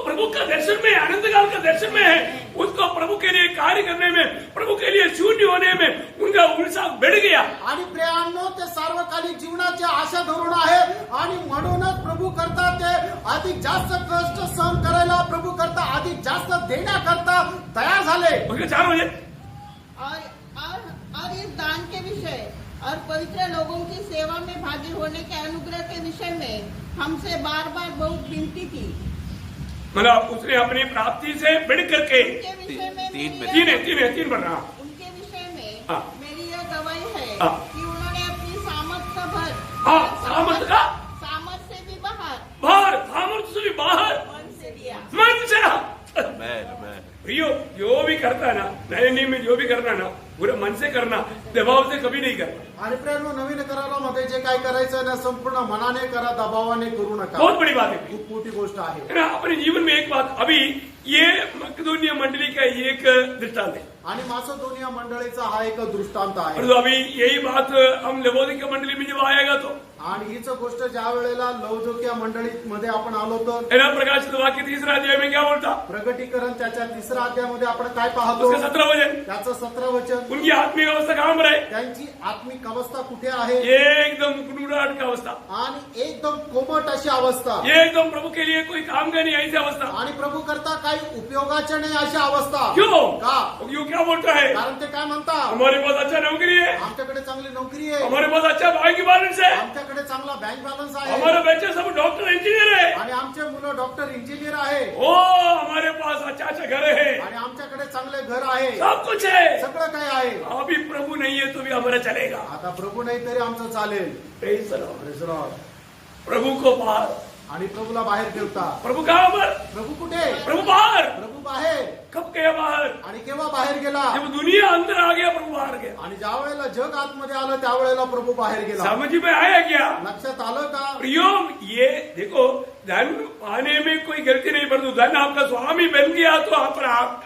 प्रभु का दर्शन में, आनंद काल का दर्शन में है, उसको प्रभु के लिए कार्य करने में, प्रभु के लिए शून्य होने में उनका उत्साह बढ़ गया. आणि प्रियांनो, ते सार्वकालिक जीवनाची आशा धरून आहे आणि म्हणूनच प्रभू करता ते अधिक जास्त कष्ट सहन करायला, प्रभू करता अधिक जास्त देण्याकरता तयार झाले. उसके 4 बजे और इस दान के विषय और पवित्र लोगों की सेवा में भागी होने के अनुग्रह के विषय में हमसे बार बार बहुत विनती की. मतलब उसने अपनी प्राप्ति से बढ़ करके उनके विषय में तीन बढ़ रहा. उनके विषय में हाँ. मेरी यह गवाही है हाँ. कि उन्होंने अपनी सामर्थ्य भर, सामर्थ से भी बाहर, सामर्थ्य से भी बाहर मन से दिया. मन से. प्रियो, जो भी करता ना नए नियम में, जो भी करना ना पूरे मन से करना, दबाव से कभी नहीं करना. आणि प्रियांनो, नवीन करारामध्ये जे काय करायचं ना संपूर्ण मनाने करा, दबावाने करू नका. बहुत बड़ी बात है. खूप मोठी गोष्ट आहे. ना अपने जीवन में एक बात, अभी ये मकदूनिया मंडली का एक दृष्टांत है आणि मासेदोनिया मंडळीचा हा एक दृष्टांत आहे. और अभी यही बात हम लवोदिकिया मंडली में जब आएगा तो आणि हीच गोष्ट ज्या वेळेला लवोदिकिया मंडळीमध्ये आपण आलो तर एना प्रकाशित वाक्य 3 अध्याय में क्या बोलता? प्रगटीकरण त्याच्या 3 अध्यायामध्ये आपण काय पाहतो? उसका 17 वचन, त्याचं 17 वचन, उनकी आत्मिक अवस्था कहां पर है? त्यांची आत्मिक अवस्था कुठे आहे? एकदम कुनुराट का अवस्था, आणि एकदम कोमट अशी अवस्था, एकदम प्रभु के लिए कोई काम का नहीं ऐसी अवस्था. आणि प्रभू करता काही उपयोगाचे नाही अशी अवस्था. क्यों? का? क्यों क्या बोलता है? कारण ते काय म्हणता? हमारे पास अच्छा नौकरी है, आमच्याकडे चांगली नोकरी आहे, हमारे पास अच्छा बैंक बैलेंस है, आमच्याकडे चांगला बँक बॅलन्स आहे, हमारे बच्चे सब डॉक्टर इंजीनियर है, आणि आमचे मुलं डॉक्टर इंजिनियर आहे, ओ हमारे पास अच्छा अच्छा घर है, आणि आमच्याकडे चांगले घर आहे, सब कुछ है. सगळं काही आहे. अभी प्रभु नहीं है तो भी हमारा चलेगा. आता प्रभू नाही तरी आमचं चालेल. Praise the Lord. Praise the Lord. प्रभु को बाहर, आणि प्रभूला बाहेर ठेवता. प्रभु कहां पर? प्रभू कुठे? प्रभु बाहर. प्रभू बाहेर. कब गया बाहर? आणि केव्हा बाहेर गेला? जब दुनिया अंदर आ गया प्रभु बाहर गया. आणि ज्या वेळेला जग आतमध्ये आलं त्यावेळेला प्रभू बाहेर गेला. समझ में आया क्या? लक्षात आलं का? प्रियो, ये देखो धन पाने में कोई गलती नहीं, परंतु धन आपका स्वामी बन गया तो आप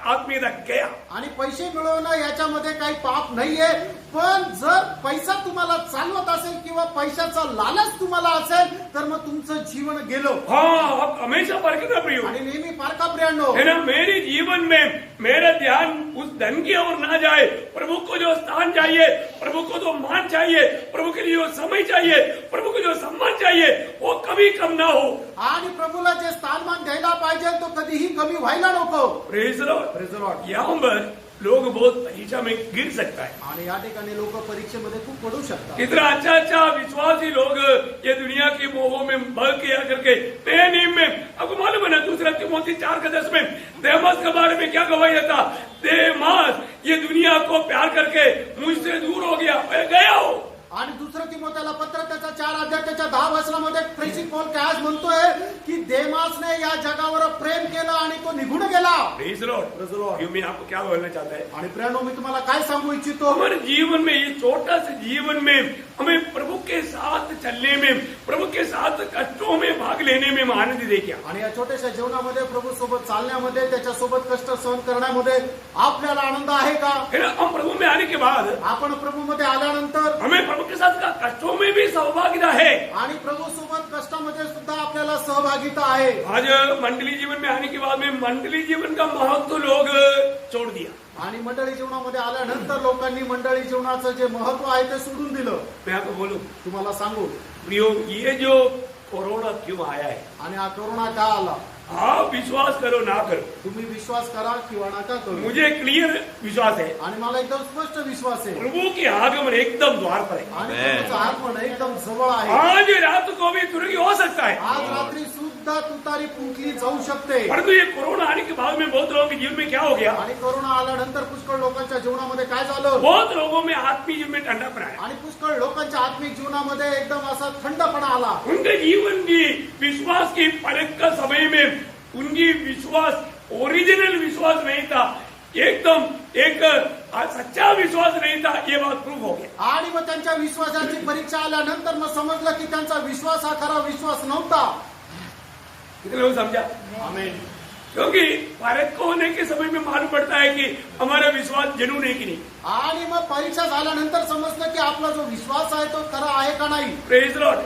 आत्मीयता गया. आणि पैसे मिळवणं याच्यामध्ये काही पाप नाहीये, पण जर पैसा तुम्हाला चालवत असेल किंवा पैशाचा लालच तुम्हाला असेल तर मग तुमचं जीवन गेलं. हाँ, आप हमेशा परखना प्रियो. आणि नेहमी पारखा प्रियांनो. है ना, मेरे जीवन में में मेरा ध्यान उस धन की ओर ना जाए, प्रभु को जो स्थान चाहिए, प्रभु को जो मान चाहिए, प्रभु के लिए जो समय चाहिए, प्रभु को जो सम्मान चाहिए, वो कभी कम ना हो। आणि प्रभूला जे स्थानमान द्यायला पाहिजे तो कधीही कमी व्हायला नको. Praise the Lord. Praise the Lord. यहाँ पर लोग बहुत परीक्षा में गिर सकता है. आणि या ठिकाणी लोक परीक्षेमध्ये खूप पडू शकतात. इतना अच्छा अच्छा विश्वासी लोग ये दुनिया के मोहों में बह किया करके नए नियम में आपको मालूम है ना, दूसरा तिमोथी 4:10 में देमास के बारे में क्या गवाही देता? देमास ये दुनिया को प्यार करके मुझसे दूर हो गया, मैं गया हो. आणि दुसरं तिमोथेला पत्र त्याच्या 4 त्याच्या 10 वचनामध्ये प्रेषित पौल काय म्हणतोय की देमासने या जगावर प्रेम केलं आणि तो निघून गेला. Praise the Lord. Praise the Lord. क्यों मैं आपको क्या बोलना चाहता है? आणि प्रियानो मी तुम्हाला काय सांगू इच्छितो, हमारे जीवन में, ये छोटा से जीवन में हमें प्रभु के साथ चलने में, प्रभु के साथ कष्टों में भाग लेने में हम आनंद देखिए. आणि या छोट्याशा जीवनामध्ये प्रभू सोबत चालण्यामध्ये, त्याच्यासोबत कष्ट सहन करण्यामध्ये आपल्याला आनंद आहे का? है ना, हम प्रभु में आने के बाद आपण प्रभूमध्ये आल्यानंतर हमें प्रभु के साथ का कष्टों में भी सहभागिता है. आणि प्रभू सोबत कष्टामध्ये सुद्धा आपल्याला सहभागिता आहे. आज मंडली जीवन में आने के बाद में मंडली जीवन का महत्व लोग छोड़ दिया. आणि मंडळी जीवनामध्ये आल्यानंतर लोकांनी मंडळी जीवनाचं जे महत्व आहे ते सोडून दिलं. मैं आपको बोलूं तुम्हाला सांगू, प्रियो, ये जो कोरोना क्यों आया है, आणि हा कोरोना का आला, आप विश्वास करो ना करो, तुम्ही विश्वास करा किंवा नका करू, मुझे क्लियर विश्वास है आणि मला एकदम स्पष्ट विश्वास आहे प्रभु की आगमन एकदम द्वार पर है. आणि तुमचं आगमन एकदम जवळ आहे. आज रात को भी तुरंत हो सकता है. आज रात्री सुद्धा तुतारी फुंकली जाऊ शकते. परंतु ये कोरोना आने के बाद में बहुत लोगों के जीवन में क्या हो गया? आणि कोरोना आल्यानंतर पुष्कळ लोकांच्या जीवनामध्ये काय झालं, बहुत लोगों में आत्मीय जीवन में ठंडापन आया. आणि पुष्कळ लोकांच्या आत्मिक जीवनामध्ये एकदम असा थंडपणा आला. उनके जीवन की विश्वास की परख का समय में उनकी विश्वास ओरिजिनल विश्वास नहीं था, एकदम एक सच्चा विश्वास नहीं था. ये बात प्रूफ हो गया. आणि मग त्यांच्या विश्वासाची परीक्षा आल्यानंतर मग समजलं की त्यांचा विश्वास हा खरा विश्वास नव्हता. कितने लोग समझा? आमेन. क्योंकि परख को होने के समय में मालूम पड़ता है कि हमारा विश्वास जेन्युइन है कि नहीं. आणि मग परीक्षा झाल्यानंतर समजलं की आपला जो विश्वास आहे तो खरा आहे का नाही. Praise the Lord.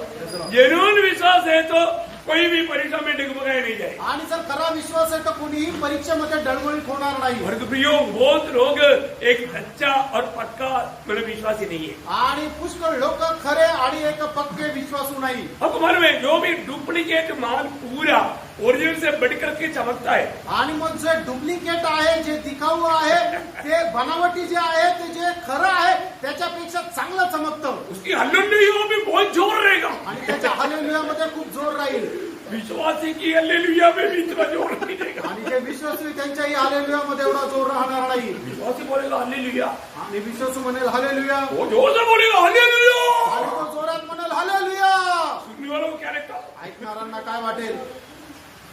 जेन्युइन विश्वास है तो कोई भी परीक्षा में डगमगाया नहीं जाए. आणि जर खरा विश्वास आहे तर कोणीही परीक्षेमध्ये डळमळीत होणार नाही. और प्रियो, बहुत लोग एक सच्चा और पक्का मतलब विश्वासी नहीं है. आणि पुष्कळ लोक खरे आणि एक पक्के विश्वासू नाही. आपको मालूम है, जो भी डुप्लीकेट माल पूरा ओरिजिनल से बढ़कर के चमकता है, आणि मग जे डुप्लिकेट आहे, जे दिखाऊ आहे, ते बनावटी जे आहे, ते जे खरं आहे त्याच्यापेक्षा चांगलं चमकतं. उसकी हल्लेलुया में बहुत जोर रहेगा. आणि त्याच्या हालेलुयामध्ये खूप जोर राहील. विश्वासी की हल्लेलुया में भी इतना जोर नहीं रहेगा. आणि जे विश्वासू आहे, त्यांच्याही हालेलुयामध्ये एवढा जोर राहणार नाही. विश्वासी बोलेगा हल्लेलुया, आणि विश्वासू म्हणेल हालेलुया, वो जोर से बोलेगा हल्लेलुया. आणि तो जोरात म्हणेल हालेलुया. सुनने वालों को क्या लगता? ऐकणाऱ्यांना काय वाटेल,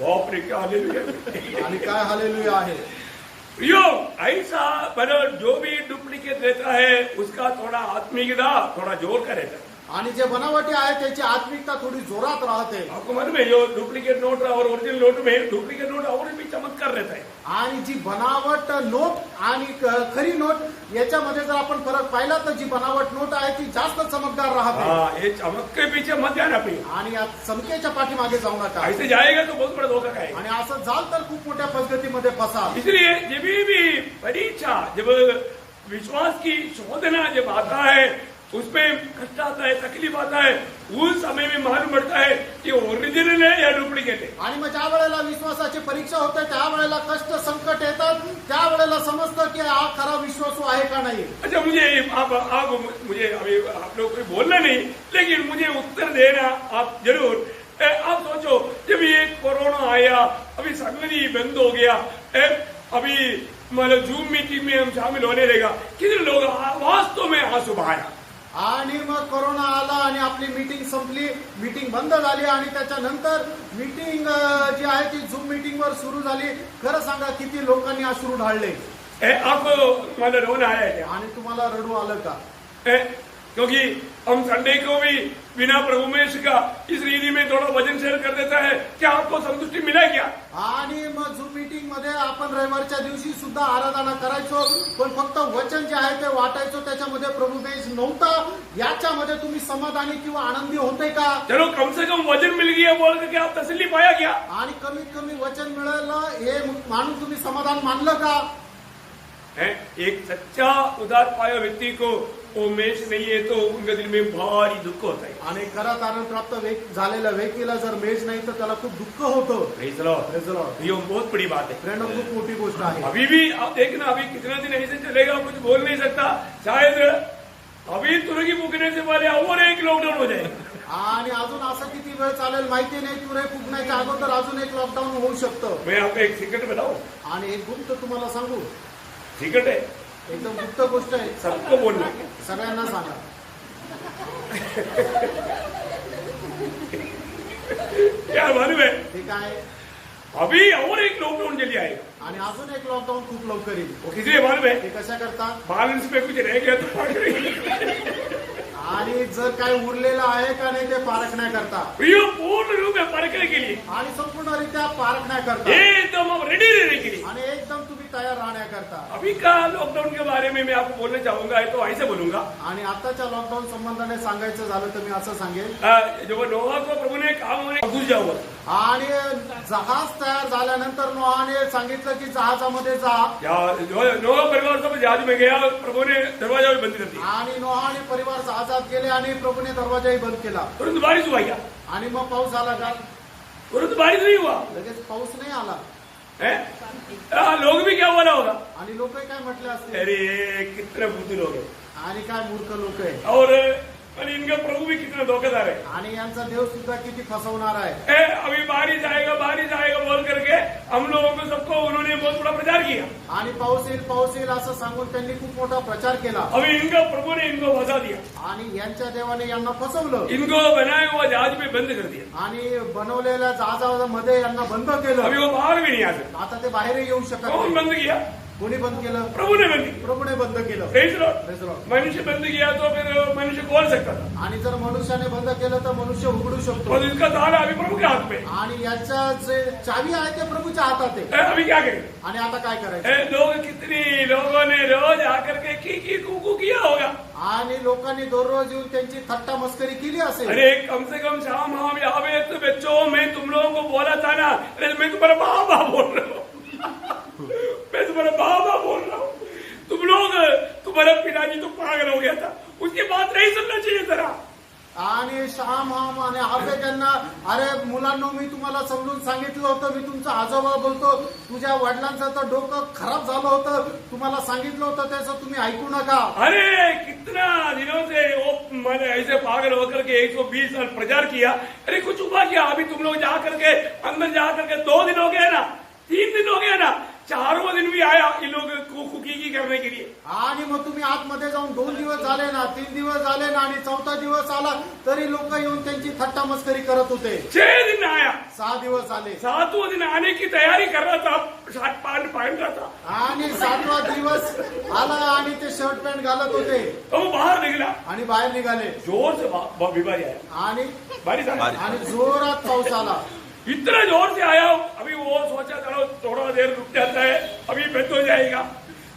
बाप रे, क्या हल्लेलुया. आणि काय हालेलुया आहे. यो ऐसा मतलब जो भी डुप्लीकेट रहता है उसका थोड़ा आत्मिकता थोड़ा जोर का रहता है. आणि जे बनावटी आहे त्याची आत्मिकता थोडी जोरात राहते. आपको मालूम है, जो डुप्लीकेट नोट और ओरिजिनल नोट में डुप्लीकेट नोट और भी चमत्कार रहता है. आणि जी बनावट नोट आणि खरी नोट याच्यामध्ये जर आपण फरक पाहिला तर जी बनावट नोट आहे ती जास्त चमकदार राहते. हाँ, ये चमक के पीछे मत जाना प्रिय. आणि या चमकेच्या पाठीमागे जाऊ नका. ऐसे जाएगा तो बहुत बड़ा धोखा खाएगा. आणि असं झालं तर खूप मोठ्या पद्धतीमध्ये फसाल. इसलिए जब भी परीक्षा, जब विश्वास की शोधना जब आता है, उसमें कष्ट आता है, तकलीफ आता है, उस समय में मालूम पड़ता है कि ओरिजिनल है या डुप्लीकेट है. आणि मग ज्या वेळेला विश्वासाची परीक्षा होते त्यावेळेला कष्ट संकट येतात, त्यावेळेला समजतं की हा खरा विश्वासू आहे का नाही. अच्छा, आप मुझे अभी आप लोग कोई बोलना नहीं, लेकिन मुझे उत्तर देना आप जरूर. आप सोचो, जब ये कोरोना आया, अभी संगति बंद हो गया, अभी मतलब जूम मीटिंग में हम शामिल होने लगा, कितने लोग वास्तव में आंसू बहाया. आणि मग कोरोना आला आणि आपली मीटिंग संपली, मीटिंग बंद झाली आणि त्याच्यानंतर मीटिंग जी आहे ती झूम मीटिंग वर सुरू झाली. खरं सांगा किती लोकांनी अश्रू ढाळले. आपको मतलब रोना आया क्या? आणि तुम्हाला रडू आलं का? क्योंकि हम संडे को भी बिना प्रभु में का इस रीति में थोड़ा वजन शेअर कर देता है. क्या आपको संतुष्टि मिला क्या? आणि मग झूम मीटिंग मध्ये आपण रविवारच्या दिवशी सुद्धा आराधना करायचो, पण फक्त वचन जे आहे ते वाटायचो, त्याच्यामध्ये प्रभू बेस नव्हता. याच्यामध्ये तुम्ही समाधानी किंवा आनंदी होते का? चलो कम से कम वजन मिल गया बोल करके आप तसल्ली पाया क्या? आणि कमीत कमी वचन मिळालं हे मानून तुम्ही समाधान मानलं का? एक सच्चा उदार पाया व्यक्ति को वो मेष नहीं है तो उनके दिल में भारी दुख होता है. आणि खरा तारण प्राप्त झालेल्या व्यक्तीला जर मेष नाही तर त्याला खूप दुःख होतं. Praise the Lord. ये बहुत बड़ी बात है. फ्रेंड, खूप मोठी गोष्ट आहे. अभी भी आप देखना, अभी कितना दिन ऐसे चलेगा कुछ बोल नहीं सकता. शायद अभी तुरगी फूकने से पहले और एक लॉकडाउन हो जाए. आणि अजून असं किती वेळ चालेल माहिती नाही. तुरे फुगण्याच्या अगोदर अजून एक लॉकडाऊन होऊ शकतं. मैं आपको एक सिक्रेट बताऊं. आणि एक गुप्त तुम्हाला सांगू, सिक्रेट है, एकदम गुप्त गोष्ट आहे. सबको बोलना. सगळ्यांना सांगा. क्या मालूम है, ठीक आहे. अभी और एक लॉकडाउन चली आएगा. आणि अजून एक लॉकडाऊन खूप लवकर येईल. वो किसी मालूम है, ते कशा करता? बैलेंस में कुछ रह गया तो पाक रही. आणि जर काय उरलेलं आहे का नाही ते पारखण्याकरता, प्रियो पूर्ण रूप में परखने के लिए, आणि संपूर्णरित्या पारखण्याकरता, एकदम आप रेडी रहने के लिए. आणि एकदम तुम्ही तयार राहण्याकरता. अभी का लॉकडाउन के बारे में मैं आपको बोलना चाहूंगा, तो ऐसे बोलूंगा. आणि आताच्या लॉकडाऊन संबंधाने सांगायचं झालं तर मी असं सांगेल, जो नोहा को प्रभु ने काम होने घुस जाओ. आणि जहाज तयार झाल्यानंतर नोहाने सांगितलं की जहाजामध्ये जा. नोहा परिवार सब जहाज में गया, प्रभु ने दरवाजा भी बंद कर दिया. आणि नोहाने परिवार जहाजात गेले आणि प्रभूने दरवाजाही बंद केला. तुरंत बारिश हुआ क्या? आणि मग पाऊस आला का? तुरंत बारिश नहीं हुआ. लगेच पाऊस नाही आला. लोग भी क्या बोला होगा, आणि लोकही काय म्हटले असते, अरे कितने बुद्धू लोग हैं, आणि काय मूर्ख लोक आहे. और इनका प्रभु भी कितना धोखेदार है. आणि यांचा देव सुद्धा किती फसवणार आहे. अभी बारिश आएगा बोल करके हम लोगों को सबको उन्होंने बहुत बड़ा प्रचार किया. आणि पाऊस येईल असं सांगून त्यांनी खूप मोठा प्रचार केला. अभी इनका प्रभु ने इनको फंसा दिया. आणि यांच्या देवाने यांना फसवलं. इनको बनाया हुआ जहाज में बंद कर दिया. आणि बनवलेल्या जहाजामध्ये यांना बंद केलं. अभी वो बाहर भी नहीं आ सकते. आता ते बाहेर येऊ शकत कौन नाही. बंद किया? कोणी बंद केलं? प्रभु ने बंद किया. प्रभूने बंद केलं. Praise the Lord. Praise the Lord. मनुष्य बंद किया तो फिर मनुष्य खोल सकता था, आणि जर मनुष्याने बंद केलं तर मनुष्य उघडू शकतो. और इसका ताला अभी प्रभु के हाथ में. आणि याच्या जे चावी आहे ते प्रभूच्या हातात आहे. अभी क्या करें? आणि आता काय करायचं? लोग कितनी लोगों ने रोज आकर के की कुकू किया होगा. आणि लोकांनी दररोज येऊन त्यांची थट्टा मस्करी केली असेल. अरे कम से कम शाम हम यहाँ पे तो बच्चों मैं तुम लोगों को बोला था ना, अरे मैं तुम्हारा बाबा बोल रहा हूँ. मैं तुम्हारा बाबा बोल रहा हूँ. तुम लोग, तुम्हारा पिताजी तो पागल हो गया था, उसकी बात नहीं सुनना चाहिए जरा. आणि श्याम आणि हाफे त्यांना, अरे मुलांना मी तुम्हाला समजून सांगितलं होतं, मी तुमचा आजोबा बोलतो, तुझ्या वडिलांचं तर डोकं खराब झालं होतं, तुम्हाला सांगितलं होतं त्याचं तुम्ही ऐकू नका. अरे कितना दिनों से वो मैंने ऐसे पागल होकर के 120 साल प्रचार किया. अरे कुछ हुआ क्या? अभी तुम लोग जा करके अंदर जा करके 2 दिन हो गए ना, 3 दिन हो गया ना, 4वां दिन भी आया ये लोग कुकी करने के लिए. आणि मग तुम्ही आतमध्ये जाऊन 2 दिवस झाले ना, 3 दिवस झाले ना, आणि 4था दिवस आला तरी लोक येऊन त्यांची थट्टा मस्करी करत होते. 6 दिन आया, 6 दिवस झाले. 7वां दिन आने की तैयारी कर रहा था, शर्ट पैंट पहन रहा था. आणि 7वा दिवस आला आणि ते शर्ट पॅन्ट घालत होते. तो वो बाहर निकला, आणि बाहेर निघाले. जोर से बीमारी आया, आणि बारिश आया, आणि जोरात पाऊस आला. इतना जोर से आया. अभी वो सोचा चलो थोड़ा देर रुक जाता है, अभी बंद हो जाएगा,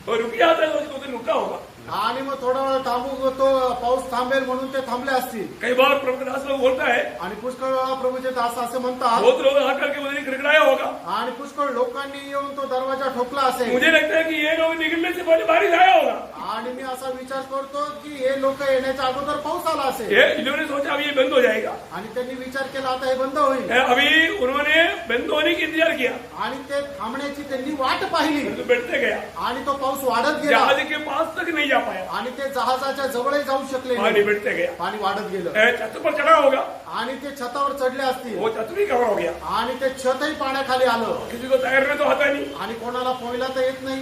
तो रुक जाता है तो उसको तो रुका होगा. आणि मग थोडा वेळ थांबू, तो पाऊस थांबेल म्हणून ते थांबले असतील. कई बार प्रभु के दास लोग बोलता है, आणि पुष्कळ वेळा प्रभूचे दास असे म्हणतात, बहुत लोग आकर के उधर खड़खड़ाया होगा. आणि पुष्कळ लोकांनी येऊन तो दरवाजा ठोकला असेल. मुझे लगता है कि ये लोग निकलने से पहले बारिश आया होगा. आणि मी असा विचार करतो की हे लोक येण्याच्या अगोदर पाऊस आला असेल. ये इन्होंने सोचा अभी ये बंद हो जाएगा. आणि त्यांनी विचार केला आता हे बंद होईल. अभी उन्होंने बंद होने की इंतजार किया, आणि ते थांबण्याची त्यांनी वाट पाहिली. तो बैठते गया, आणि तो पाऊस वाढत गेला. जहाज के पास तक नहीं जा पाया. आणि ते जहाजाच्या जवळही जाऊ शकले पानी नाही. बैठते गया, पाणी वाढत गेलं. छत पर चढ़ा होगा, आणि ते छतावर चढले असतील. वो छत भी कवर हो गया. आणि ते छतही पाण्याखाली आलं. किसी को तैरने तो आता नहीं. आणि कोणाला पोहायला तर येत नाही.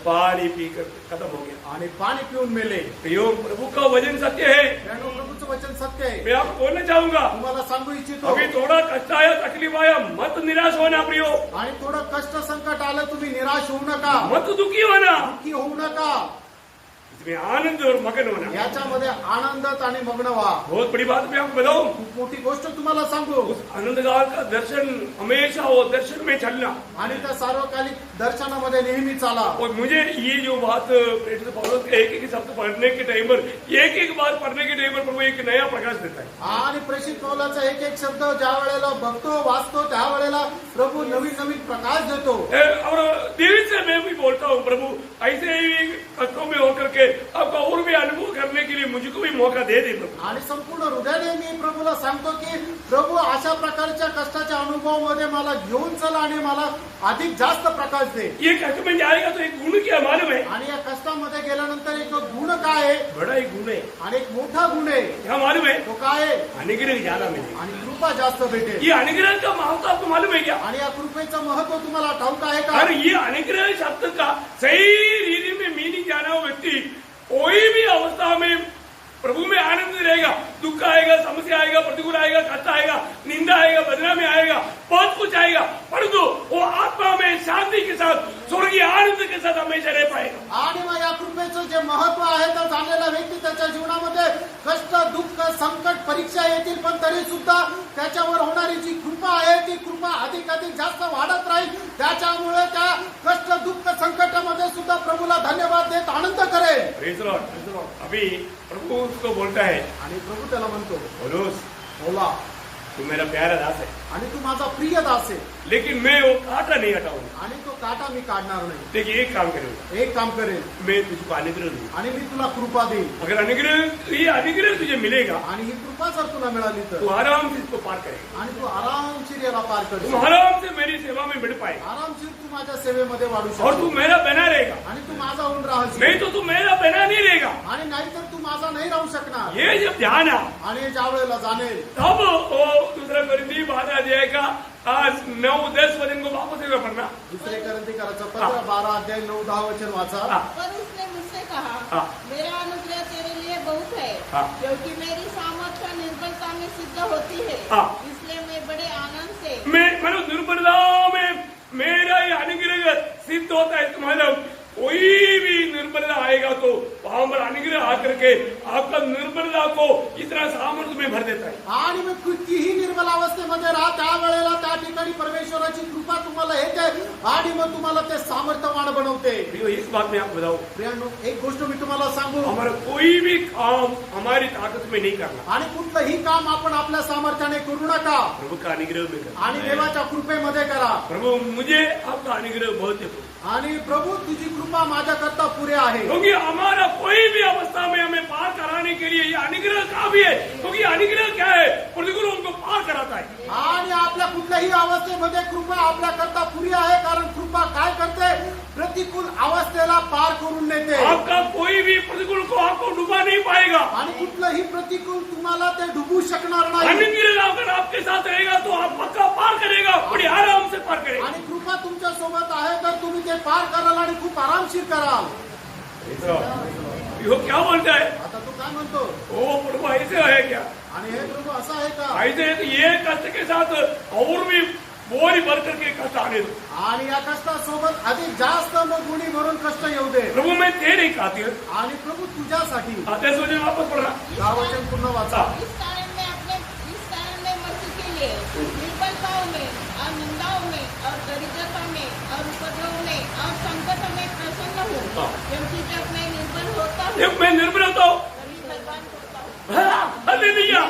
पानी पीकर खत्म हो गया, आणि पाणी पिऊन मेले. प्रभु का वचन सत्य है. प्रभूचं वचन सत्य आहे. मैं आपको बोलना चाहूंगा, तुम्हाला सांगू इच्छितो, अभी थोड़ा कष्ट आया, तकलीफ आया, मत निराश होना प्रियो. आणि थोडं कष्ट संकट आलं तुम्ही निराश होऊ नका, मत दुखी होना. दुःखी होऊ नका. इसमें आनंद और मगन होना याच्यामध्ये आनंदात आणि मग्न व्हा. बहुत बड़ी बात मैं आपको बताऊं. खूप मोठी गोष्ट तुम्हाला सांगू. उस आनंदगार का दर्शन हमेशा वो दर्शन में चलना आणि त्या सार्वकालिक दर्शनामध्ये नेहमी चाला. और मुझे ये जो बात प्रेरित पौलुस के एक एक शब्द पढ़ने के टाइम पर एक एक बात पढ़ने के टाइम पर प्रभु एक नया प्रकाश देता है. आणि प्रेषित पौलाचा एक एक शब्द ज्या वेळेला बघतो वाचतो त्यावेळेला प्रभू नवीन नवीन प्रकाश देतो. और दिल से मैं भी बोलता हूँ प्रभु ऐसे ही कष्टों में होकर के आपका और भी अनुभव करने के लिए मुझको भी मौका दे दे प्रभु. आणि संपूर्ण हृदयाने मी प्रभूला सांगतो की प्रभू अशा प्रकारच्या कष्टाच्या अनुभवामध्ये मला घेऊन चला आणि मला अधिक जास्त प्रकाश दे. ये कष्ट में जाएगा तो एक गुण क्या मालूम है. आणि या कष्टामध्ये गेल्यानंतर एक गुण काय आहे. बड़ा एक गुण है. आणि एक मोठा गुण आहे. क्या मालूम है. तो काय आहे. अनुग्रह ज्यादा मिले आणि कृपा जास्त भेटेल. ये अनुग्रह का महत्व आपको मालूम है क्या. आणि या कृपेचं महत्व तुम्हाला ठाऊक आहे का. और ये अनुग्रह शब्द का सही रीति में मीनिंग जाना हुआ व्यक्ति कोई भी अवस्था में प्रभु में आनंद रहेगा. दुख आएगा, समस्या आएगा, प्रतिकूल आएगा, कष्ट आएगा, निंदा आएगा, बदनामी आएगा, बहुत कुछ आएगा, परंतु वो आत्मा में शांति के साथ स्वर्गीय आनंद के साथ हमेशा रह पाएगा. आणि मग या कृपेचं जे महत्व आहे तर झालेला व्यक्ती त्याच्या जीवनामध्ये कष्ट दुःख संकट परीक्षा येतील पण तरी सुद्धा त्याच्यावर होणारी जी कृपा आहे ती कृपा अधिक अधिक जास्त वाढत राहील. त्याच्यामुळे त्या कष्ट दुःख संकटामध्ये सुद्धा प्रभूला धन्यवाद देत आनंद करेल. Praise the Lord. अभी प्रभु उसको बोलता है आणि प्रभू त्याला म्हणतो पौलुस बोला तू मेरा प्यारा दास है आणि तू माझा प्रिय दास आहे. लेकिन मैं वो कांटा नहीं हटाऊंगा. आणि तो काटा मी काढणार नाही. देखिए एक काम करूंगा. एक काम करेल मैं तुझको अनुग्रह दूंगा. आणि मी तुला कृपा देईन. अगर ये अनुग्रह तुझे मिलेगा आणि ही कृपा जर तुला मिळाली तर तू आराम से इसको पार करेगा. आणि तू आरामशीर याला पार तुम करशील. आराम से मेरी सेवा में बढ़ पाएगा आरामशीर तू माझ्या सेवेमध्ये वाढू और तू शकतो. मेरा बना रहेगा. आणि तू माझा होऊन राहशील. नहीं तो तू मेरा बना नहीं रहेगा. आणि नाहीतर तू माझा नाही राहू शकणार. ये जब ध्यान आ आणि ज्या वेळेला जाणेल तब वो दूसरा कोरिन्थी 12 अध्याय का आज 9-10 वचन को वापस एक बार पढ़ना. दुसरे करंथीकराचं पत्र 12 अध्याय 9-10 वचन वाचा. हाँ. पर उसने मुझसे कहा हाँ. मेरा अनुग्रह तेरे लिए बहुत है हाँ. क्योंकि मेरी सामर्थ्य निर्बलता में सिद्ध होती है. हाँ. इसलिए मैं बड़े आनंद से मैं निर्बलता में मेरा ये अनुग्रह सिद्ध होता है. इसका मतलब कोई भी निर्बलता आएगा तो वहां पर अनुग्रह आकर के आपका निर्बलता को इतना सामर्थ्य में भर देता है. आणि मग कितीही निर्मल अवस्थेमध्ये राहा त्यावेळेला त्या ठिकाणी परमेश्वराची कृपा तुम्हाला येते आणि मग तुम्हाला ते सामर्थ्यवान बनवते. इस बात में आपको बताओ प्रियांनो एक गोष्ट मी तुम्हाला सांगू. हमारा कोई भी काम हमारी ताकत में नहीं करना. आणि कुठलंही काम आपण आपल्या सामर्थ्याने करू नका. प्रभु का अनुग्रह में करना. आणि देवाच्या कृपेमध्ये करा. प्रभु मुझे आपका अनुग्रह बहुत है आणि प्रभु तुझी कृपा माझ्याकरता पुरे आहे. क्योंकि हमारा कोई भी अवस्था में हमें पार कराने के लिए ये अनुग्रह काफी है. क्योंकि अनुग्रह क्या है प्रतिकूल उनको पार कराता है. आणि आपल्या कुठल्याही अवस्थेमध्ये कृपा आपल्याकरता पुरी आहे कारण कृपा काय करते प्रतिकूल अवस्थेला पार करून नेते. आपका कोई भी प्रतिकूल को आपको डुबा नहीं पाएगा. आणि कुठलंही प्रतिकूल तुम्हाला ते डुबू शकणार नाही. अनुग्रह अगर आपके साथ रहेगा तो आप पक्का पार करेगा. बड़ी आराम से पार करेगा. आणि कृपा तुमच्या सोबत आहे तर तुम्ही ते पार कराल आणि खूप आरामशीर कराल. वो क्या बोलता है. आता तू काय म्हणतो. ओ प्रभु ऐसे है क्या. आणि हे प्रभू असं आहे का. ऐसे है तो ये कष्ट के साथ और भी बोरी भर करके कष्ट आने दो. आणि या कष्टासोबत अधिक जास्त मग गुणी भरून कष्ट येऊ दे. प्रभु मैं तेरी खातिर. आणि प्रभू तुझ्यासाठी. आते सोचे वापस पढ़ रहा. हा वचन पूर्ण वाचा. इस कारण मैं मसीह के लिए निर्बलताओं में और निंदाओं में और दरिद्रता में और उपद्रव में और संकट में प्रसन्न हूँ. हाँ. क्योंकि जब मैं निर्बल होता हूँ जब मैं निर्बल होता हूँ तभी बलवान होता हूँ. हालेलुया.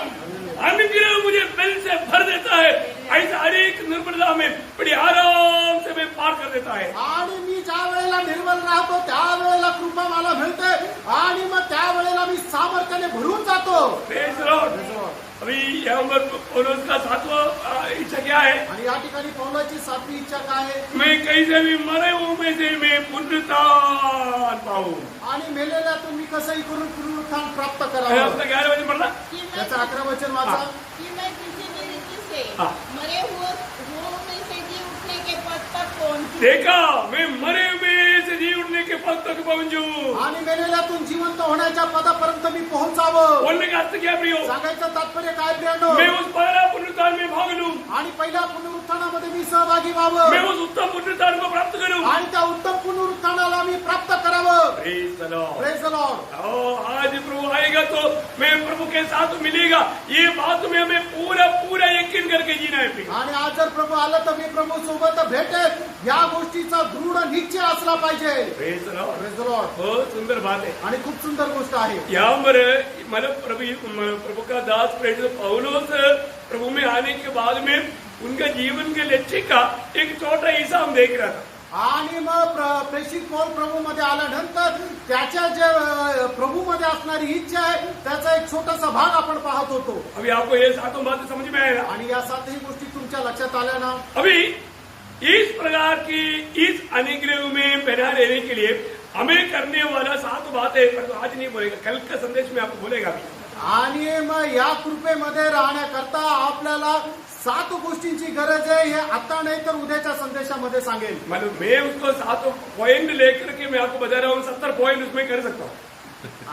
अनुग्रह मुझे बल से भर देता है. ऐसा हर एक निर्बलता में बड़ी आराम से मैं पार कर देता है. आणि मी ज्या वेळेला निर्मल राहतो त्यावेळेला कृपा मला मिळते आणि मग त्यावेळेला मी सामर्थ्याने भरून जातो. Praise the Lord. अभी यहाँ पर पौलुस का 7वां इच्छा क्या है. आणि या ठिकाणी पौलाची 7वी इच्छा काय आहे. मैं कहीं से भी मरे हुए में से मैं पुनरुत्थान पाऊं. आणि मेलेल्यातून मी कसंही करून पुनरुत्थान प्राप्त है करावं. आपका 11 वचन पढ़ना. कि मैं त्याचं 11 वचन वाचा. कि मैं किसी भी रीति से हाँ. मरे हुए में से जी उठने के पद तक पहुंचूं. देखा मैं मरे हुए से जी उठने के पद तक पहुंचू. आणि मेलेल्यातून जिवंत होण्याच्या पदापर्यंत मी पोहोचावं. बोलने का अर्थ क्या प्रियो? सांगायचं तात्पर्य काय प्रियानो? मैं उस पहला पुनरुत्थान में भाग लूं. आणि पहिल्या पुनरुत्थानामध्ये मी सहभागी व्हावं मैं उस उत्तम पुनरुत्थान को प्राप्त करूं. आणि त्या उत्तम पुनरुत्थानाला मी प्राप्त करावं. Praise the Lord. Praise the Lord. आज प्रभु आएगा तो मैं प्रभु के साथ मिलेगा. ये बात में हमें पूरा पूरा यकीन करके जीना है प्रिय. आणि आज जर प्रभू आलं तर मी प्रभू सोबत भेटेल या गोष्टीचा दृढ निश्चय असला पाहिजे. Praise the Lord. Praise the Lord. बहुत सुंदर बात है. आणि खूप सुंदर गोष्ट आहे. यहाँ पर मतलब प्रभु का दास प्रेरित पौलुस प्रभु में आने के बाद में उनका जीवन के लक्ष्य का एक छोटा हिस्सा हम देख रहा था. आणि मग प्रेषित पौल प्रभू मध्ये आल्यानंतर त्याच्या जे प्रभू मध्ये असणारी इच्छा आहे त्याचा एक छोटासा भाग आपण पाहत होतो. अभी आपको ये सातों बातें समझ में आएगा. आणि या सातही गोष्टी तुमच्या लक्षात आल्या ना? अभी इस प्रकार की इस अनुग्रह में बना रहने के लिए हमें करने वाला 7 बातें, पर आज नहीं बोलेगा, कल का संदेश में आपको बोलेगा भी. आणि मग या कृपेमध्ये राहण्याकरता आपल्याला 7 गोष्टींची गरज आहे. हे आता नाही तर उद्याच्या संदेशामध्ये सांगेल. मतलब मैं उसको 7 पॉइंट लेकर के मैं आपको बता रहा हूँ, 70 पॉइंट उसमें कर सकता हूँ.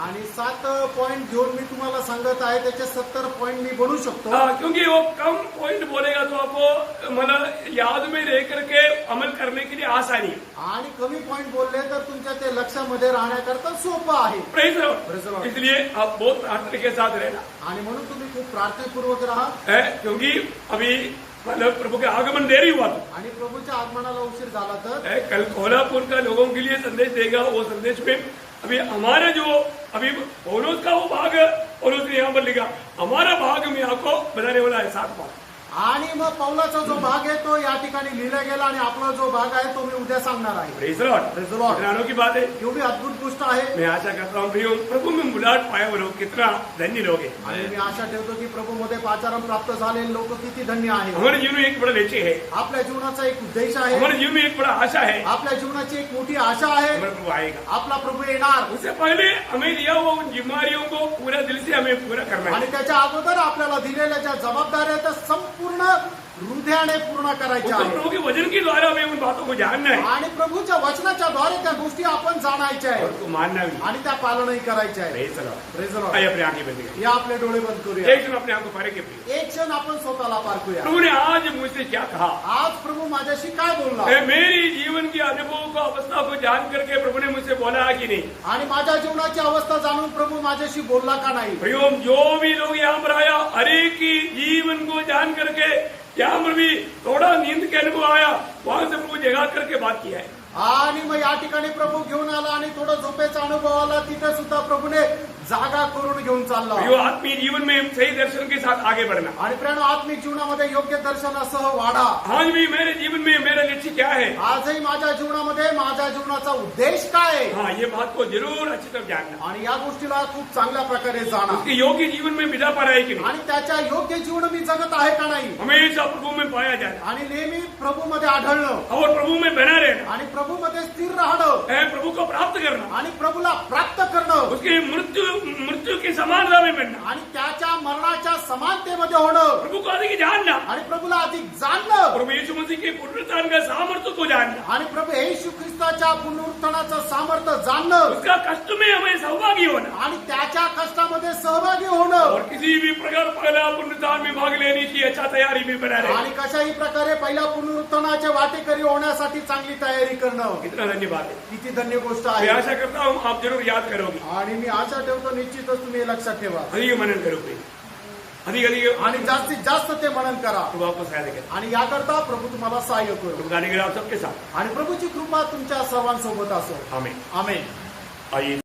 आणि 7 पॉइंट घेऊन मी तुम्हाला सांगत आहे त्याचे 70 पॉइंट मी बनवू शकतो. क्योंकि वो कम पॉइंट बोलेगा तो आपको मतलब याद में रह करके अमल करने के लिए आसानी है. आणि कमी पॉइंट बोलले तर तुमच्या ते लक्षामध्ये राहण्याकरता सोपं आहे. Praise the Praise the Lord. Lord. इसलिए आप बहुत प्रार्थना के साथ रहना आणि म्हणून तुम्ही खूप प्रार्थनापूर्वक राहा. है, क्योंकि अभी मतलब प्रभु के आगमन देरी हुआ था. आणि प्रभूच्या आगमनाला उशीर झाला तर कल कोल्हापुर का लोगों के लिए संदेश देगा. वो संदेश में अभी हमारा जो अभी पौलुस का वो भाग पौलुस ने यहाँ पर लिखा, हमारा भाग में आपको बताने वाला है 7 बात. आणि मग पौलाचा जो भाग आहे तो या ठिकाणी लिहिला गेला आणि आपला जो भाग आहे तो मी उद्या सांगणार आहे. Praise the Lord. Praise the Lord. कितना की बात है. एवढी अद्भुत गोष्ट आहे. मैं आशा करता हूँ प्रियो, प्रभु में मुलाकात पाए वो लोग कितना धन्य लोग हैं. आणि मी आशा ठेवतो की प्रभूमध्ये पाचारण प्राप्त झालेले लोक किती धन्य आहेत. हमारे जीवन में एक बड़ा लक्ष्य है. आपल्या जीवनाचा एक उद्देश आहे. हमारे जीवन में एक बड़ा आशा है. आपल्या जीवनाची एक मोठी आशा आहे. हमारा प्रभु आएगा. आपला प्रभू येणार. उससे पहले हमें दिया हुआ उन जिम्मेदारियों को पूरा दिल से हमें पूरा करना है. आणि त्याच्या अगोदर आपल्याला दिलेल्या ज्या जबाबदाऱ्या आहेत त्या संपूर्ण हृदयाने पूर्ण करायच्या उसको आहेत. प्रभु के वचन के द्वारा हमें उन बातों को जानना है आणि प्रभूच्या वचनाच्या द्वारे त्या गोष्टी आपण जाणायच्या और आहेत उसको मानना भी. आणि त्या पालनही करायच्या आहेत. Praise the Lord. Praise the Lord. आइए अपनी आंखें बंद करें. या आपले डोळे बंद करूया. एक क्षण अपने आप को पारे के प्रिय. एक क्षण आपण स्वतःला पारखूया. प्रभु ने आज मुझसे क्या कहा. आज प्रभू माझ्याशी काय बोलला मेरी जीवन के अनुभव को अवस्था को जान करके प्रभु ने मुझसे बोला कि नहीं. आणि माझ्या जीवनाची अवस्था जाणून प्रभू माझ्याशी बोलला का नाही. प्रियो, जो भी लोग यहाँ पर आया हर एक की जीवन को जान करके यहाँ पर भी थोड़ा नींद के अनुभव आया, वहां से प्रभु जगा करके बात किया है. आणि मग या ठिकाणी प्रभू घेऊन आला आणि थोडं झोपेचा अनुभव आला. तिथे सुद्धा प्रभूने जागा करून घेऊन चालला. प्रियो, आत्मीय जीवन में सही दर्शन के साथ आगे बढ़ना. आणि प्रेरणा आत्मिक जीवनामध्ये योग्य दर्शनासह वाढा. आज भी मेरे जीवन में मेरा लक्ष्य क्या है. आजही माझ्या जीवनामध्ये माझ्या जीवनाचा उद्देश काय आहे. हाँ, ये बात को जरूर अच्छी तरह जानना. आणि या गोष्टीला खूप चांगल्या प्रकारे जाणा. उसके योग्य जीवन में बिता पा रहा है कि नहीं. आणि त्याच्या योग्य जीवन मी जगत आहे का नाही. हमेशा प्रभु में पाया जाना आणि नेहमी प्रभूमध्ये आढळणं और प्रभु में बना रहना आणि प्रभूमध्ये स्थिर राहणं है, प्रभु को प्राप्त करना, आणि प्रभूला प्राप्त करणं उसकी मृत्यू की समानता में बनना, आणि त्याच्या मरणाच्या समानतेमध्ये होणं प्रभु को अधिक जानना, आणि प्रभूला अधिक जाणणं प्रभु यीशु मसीह के पुनरुत्थान का सामर्थ्य को जानना, आणि प्रभू येशू ख्रिस्ताच्या पुनरुत्थानाचं सामर्थ्य जाणणं उसका कष्ट में हमें सहभागी होना आणि त्याच्या कष्टामध्ये सहभागी होणं और किसी भी प्रकार पहला पुनरुत्थान में भाग लेने की अच्छा तैयारी भी बना रहे. आणि कशाही प्रकारे पहिल्या पुनरुत्थानाच्या वाटेकरी होण्यासाठी चांगली तयारी करणं कितना धन्यवाद है. किती धन्य गोष्ट मैं आहे. आशा करता हूँ आप जरूर याद करोगे, आणि मी आशा ठेवतो निश्चितच तुम्ही हे लक्षात ठेवा अधिक मनन करोगे, अधिक अधिक आणि जास्तीत जास्त ते मनन करा. प्रभु आपको सहायता करे. आणि याकरता प्रभू तुम्हाला सहाय्य करू. प्रभु का अनुग्रह आप सबके साथ. आणि प्रभूची कृपा तुमच्या सर्वांसोबत असो. आमीन. आमेन. आइए